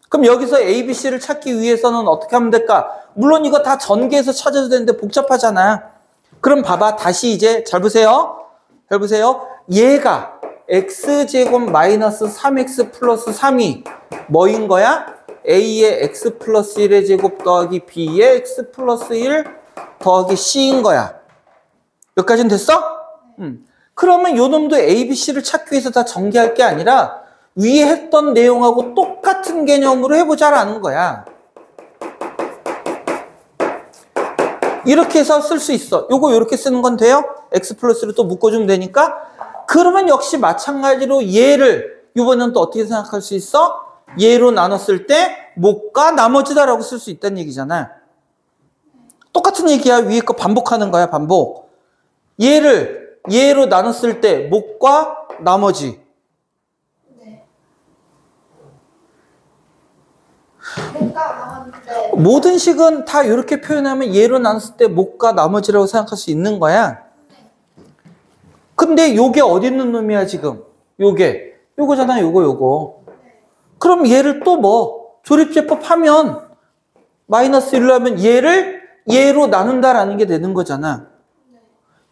그럼 여기서 A, B, C를 찾기 위해서는 어떻게 하면 될까? 물론 이거 다 전개해서 찾아도 되는데 복잡하잖아. 그럼 봐봐. 다시 이제 잘 보세요. 잘 보세요. 얘가 x제곱 마이너스 3x 플러스 3이 뭐인 거야? A의 x 플러스 1의 제곱 더하기 B의 x 플러스 1 더하기 C인 거야. 여기까지는 됐어? 그러면 요 놈도 A, B, C를 찾기 위해서 다 전개할 게 아니라 위에 했던 내용하고 똑같은 개념으로 해보자라는 거야. 이렇게 해서 쓸 수 있어. 요거 이렇게 쓰는 건 돼요? x 플러스를 또 묶어주면 되니까. 그러면 역시 마찬가지로 얘를 이번엔 또 어떻게 생각할 수 있어? 얘로 나눴을 때 몫과 나머지다라고 쓸 수 있다는 얘기잖아. 똑같은 얘기야. 위에 거 반복하는 거야. 반복. 얘로 나눴을 때 몫과 나머지. 모든 식은 다 이렇게 표현하면 얘로 나눴을 때 몫과 나머지라고 생각할 수 있는 거야. 근데 요게 어디 있는 놈이야 지금? 요거잖아. 요거. 그럼 얘를 또 뭐 조립제법 하면 마이너스 1로 하면 얘로 나눈다라는 게 되는 거잖아.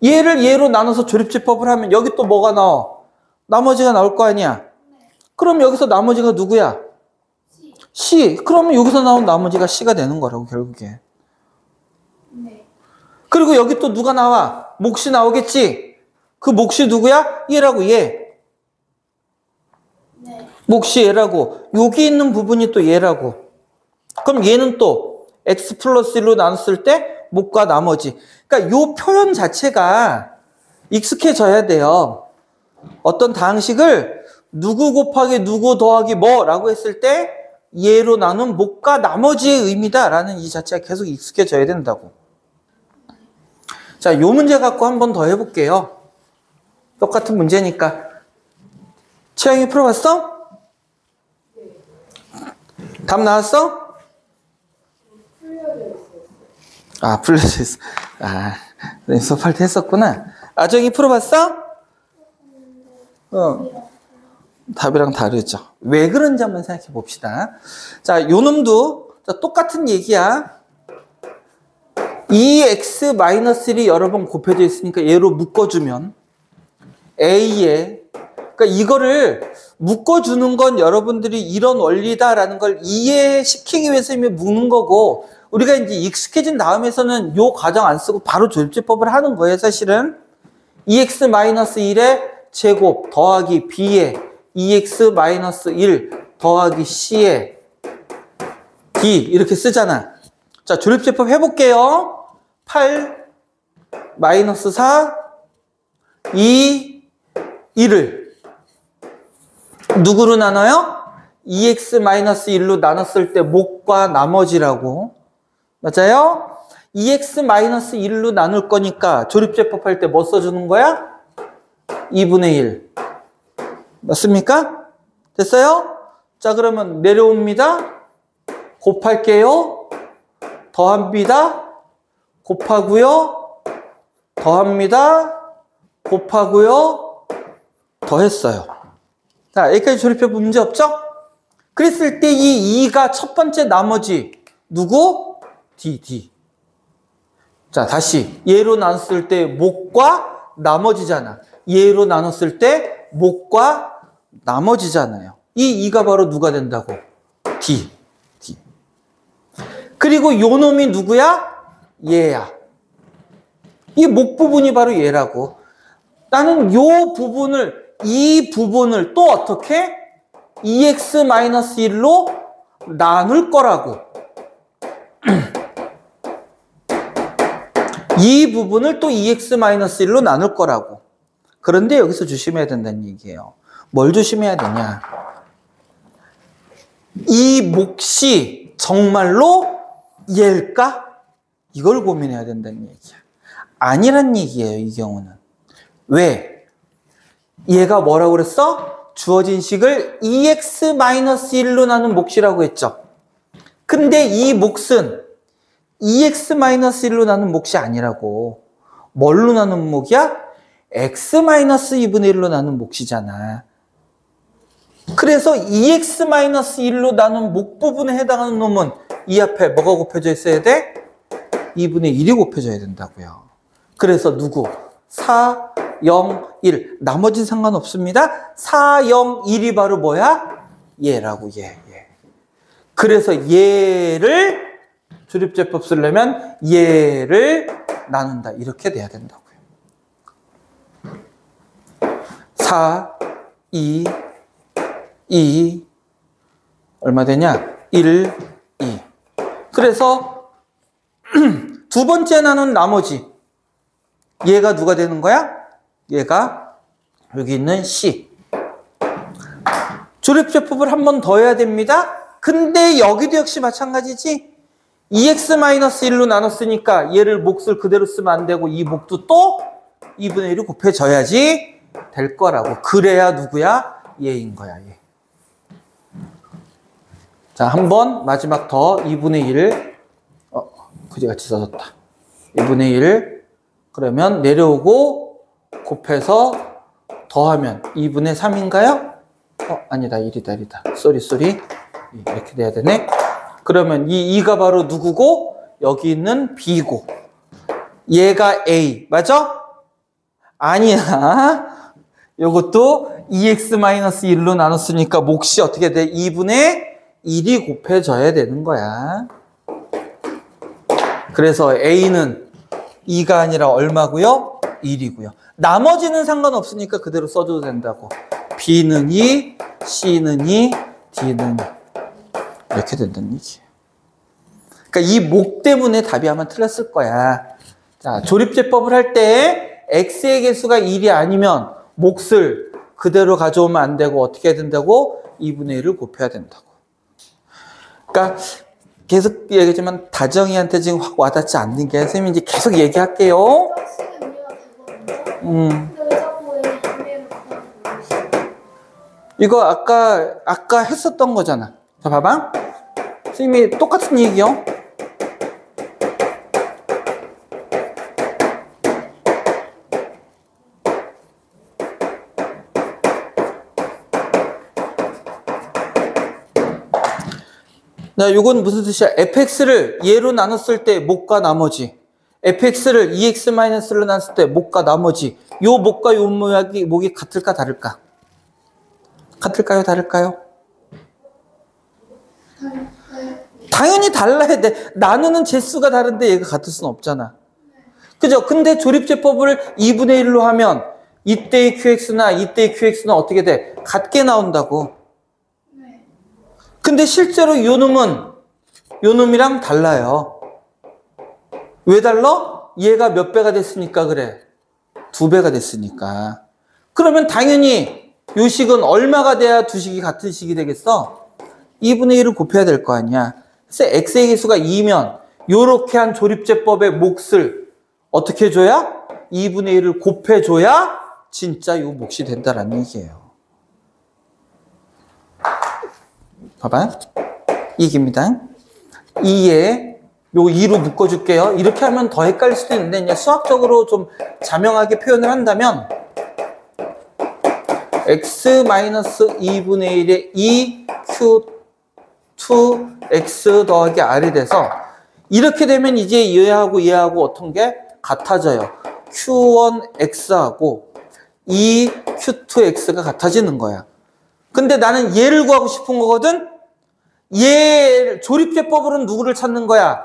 얘로 나눠서 조립제법을 하면 여기 또 뭐가 나와? 나머지가 나올 거 아니야. 그럼 여기서 나머지가 누구야? C. 그러면 여기서 나온 나머지가 C가 되는 거라고 결국에. 그리고 여기 또 누가 나와? 몫이 나오겠지. 그 몫이 누구야? 얘라고 얘. 몫이 얘라고. 여기 있는 부분이 또 얘라고. 그럼 얘는 또 x 플러스 1로 나눴을 때 몫과 나머지. 그러니까 요 표현 자체가 익숙해져야 돼요. 어떤 다항식을 누구 곱하기 누구 더하기 뭐라고 했을 때 얘로 나눈 몫과 나머지의 의미다라는 이 자체가 계속 익숙해져야 된다고. 자, 요 문제 갖고 한 번 더 해볼게요. 똑같은 문제니까. 채영이 풀어봤어? 답 나왔어? 아, 풀려져 있어. 아, 수업할 때 했었구나. 아정이 풀어봤어? 답이랑 다르죠. 왜 그런지 한번 생각해 봅시다. 자, 요 놈도 똑같은 얘기야. 2x-1이 여러 번 곱해져 있으니까 얘로 묶어주면 a에, 그러니까 이거를 묶어주는 건 여러분들이 이런 원리다라는 걸 이해시키기 위해서 이미 묶는 거고, 우리가 이제 익숙해진 다음에서는 요 과정 안 쓰고 바로 조립제법을 하는 거예요, 사실은. 2x-1의 제곱 더하기 b의 2x-1 더하기 c의 d 이렇게 쓰잖아. 자, 조립제법 해볼게요. 8 -4 2 1을 누구로 나눠요? 2x-1로 나눴을 때 몫과 나머지라고. 맞아요? 2x-1로 나눌 거니까 조립제법 할 때 뭐 써주는 거야? 2분의 1. 맞습니까? 됐어요? 자, 그러면 내려옵니다. 곱할게요. 더합니다. 곱하고요. 더합니다. 곱하고요. 더했어요. 자, 여기까지 조립해보 문제 없죠? 그랬을 때 이 2가 첫 번째 나머지 누구? D. 자, 다시 얘로 나눴을 때 몫과 나머지잖아. 얘로 나눴을 때 몫과 나머지잖아요. 이 2가 바로 누가 된다고? D. 그리고 요 놈이 누구야? 얘야. 이 몫 부분이 바로 얘라고. 나는 요 부분을, 이 부분을 또 어떻게? 2x-1로 나눌 거라고. 이 부분을 또 2x-1로 나눌 거라고. 그런데 여기서 조심해야 된다는 얘기예요. 뭘 조심해야 되냐? 이 몫이 정말로 얘일까? 이걸 고민해야 된다는 얘기야. 아니란 얘기예요, 이 경우는. 왜? 얘가 뭐라고 그랬어? 주어진 식을 2x-1로 나눈 몫이라고 했죠. 근데 이 몫은 2x-1로 나눈 몫이 아니라고. 뭘로 나눈 몫이야? x-2분의 1로 나눈 몫이잖아. 그래서 2x-1로 나눈 몫 부분에 해당하는 놈은 이 앞에 뭐가 곱해져 있어야 돼? 2분의 1이 곱해져야 된다고요. 그래서 누구? 4, 0, 1. 나머지는 상관없습니다. 4, 0, 1이 바로 뭐야? 얘라고, 얘. 그래서 얘를 조립제법 쓰려면 얘를 나눈다. 이렇게 돼야 된다고요. 4, 2 얼마 되냐? 1, 2. 그래서 두 번째 나눈 나머지 얘가 누가 되는 거야? 얘가 여기 있는 C. 조립제법을 한 번 더 해야 됩니다. 근데 여기도 역시 마찬가지지. 2x-1로 나눴으니까 얘를 몫을 그대로 쓰면 안 되고 이 몫도 또 2분의 1이 곱해져야지 될 거라고. 그래야 누구야? 얘인 거야, 얘. 자, 한 번 마지막 더 2분의 1. 그지같이 써졌다. 2분의 1. 그러면 내려오고 곱해서 더하면 2분의 3인가요? 아니다. 1이다. 쏘리. 이렇게 돼야 되네. 그러면 이 2가 바로 누구고? 여기 있는 B고. 얘가 A. 맞아? 아니야. 요것도 2x-1로 나눴으니까 몫이 어떻게 돼? 2분의 1이 곱해져야 되는 거야. 그래서 A는 2가 아니라 얼마고요? 1이고요. 나머지는 상관없으니까 그대로 써줘도 된다고. B는 2, C는 2, D는 2. 이렇게 된다는 얘기예요. 그러니까 이 목 때문에 답이 아마 틀렸을 거야. 자, 조립제법을 할 때 x의 개수가 1이 아니면 몫을 그대로 가져오면 안 되고 어떻게 해야 된다고? 2분의 1을 곱해야 된다고. 그러니까 계속 얘기하지만 다정이한테 지금 확 와닿지 않는 게 선생님이 이제 계속 얘기할게요. 확실히 이해가 되거든요. 근데 왜 자꾸 이해를 못하는 이거 아까 했었던 거잖아. 자, 봐봐. 선생님이 똑같은 얘기요. 나 요건 무슨 뜻이야? fx를 얘로 나눴을 때 목과 나머지, fx를 2x-로 나눴을 때 목과 나머지, 요 목과 요 목이 같을까 다를까? 같을까요? 다를까요? 당연히 달라야 돼. 나누는 재수가 다른데 얘가 같을 수는 없잖아. 그죠? 근데 조립제법을 2분의 1로 하면 이때의 qx나 이때의 qx는 어떻게 돼? 같게 나온다고. 근데 실제로 요 놈이랑 달라요. 왜 달라? 얘가 몇 배가 됐으니까 그래. 2배가 됐으니까. 그러면 당연히 요 식은 얼마가 돼야 두 식이 같은 식이 되겠어? 2분의 1을 곱해야 될 거 아니야. 그래서 x의 개수가 2면 요렇게 한 조립제법의 몫을 어떻게 줘야? 2분의 1을 곱해줘야 진짜 요 몫이 된다라는 얘기예요. 봐봐. 이깁니다. 2에 요 2로 묶어줄게요. 이렇게 하면 더 헷갈릴 수도 있는데 그냥 수학적으로 좀 자명하게 표현을 한다면 x-2분의 1의 2q2x 더하기 r이 돼서 이렇게 되면 이제 얘하고 어떤 게 같아져요. q1x하고 2q2x가 같아지는 거야. 근데 나는 얘를 구하고 싶은 거거든? 얘 조립제법으로는 누구를 찾는 거야?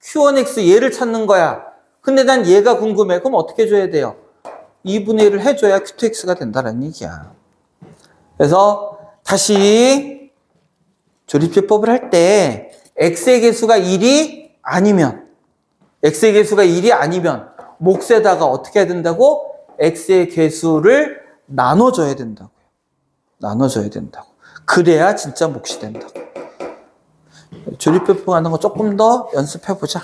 q1x 얘를 찾는 거야. 근데 난 얘가 궁금해. 그럼 어떻게 해줘야 돼요? 2분의 1을 해줘야 q2x가 된다는 얘기야. 그래서 다시 조립제법을 할 때 x의 개수가 1이 아니면 몫에다가 어떻게 해야 된다고? x의 개수를 나눠줘야 된다고요. 나눠줘야 된다고. 그래야 진짜 몫이 된다고. 조립제법 하는 거 조금 더 연습해보자.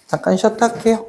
잠깐 쉬었다 할게요.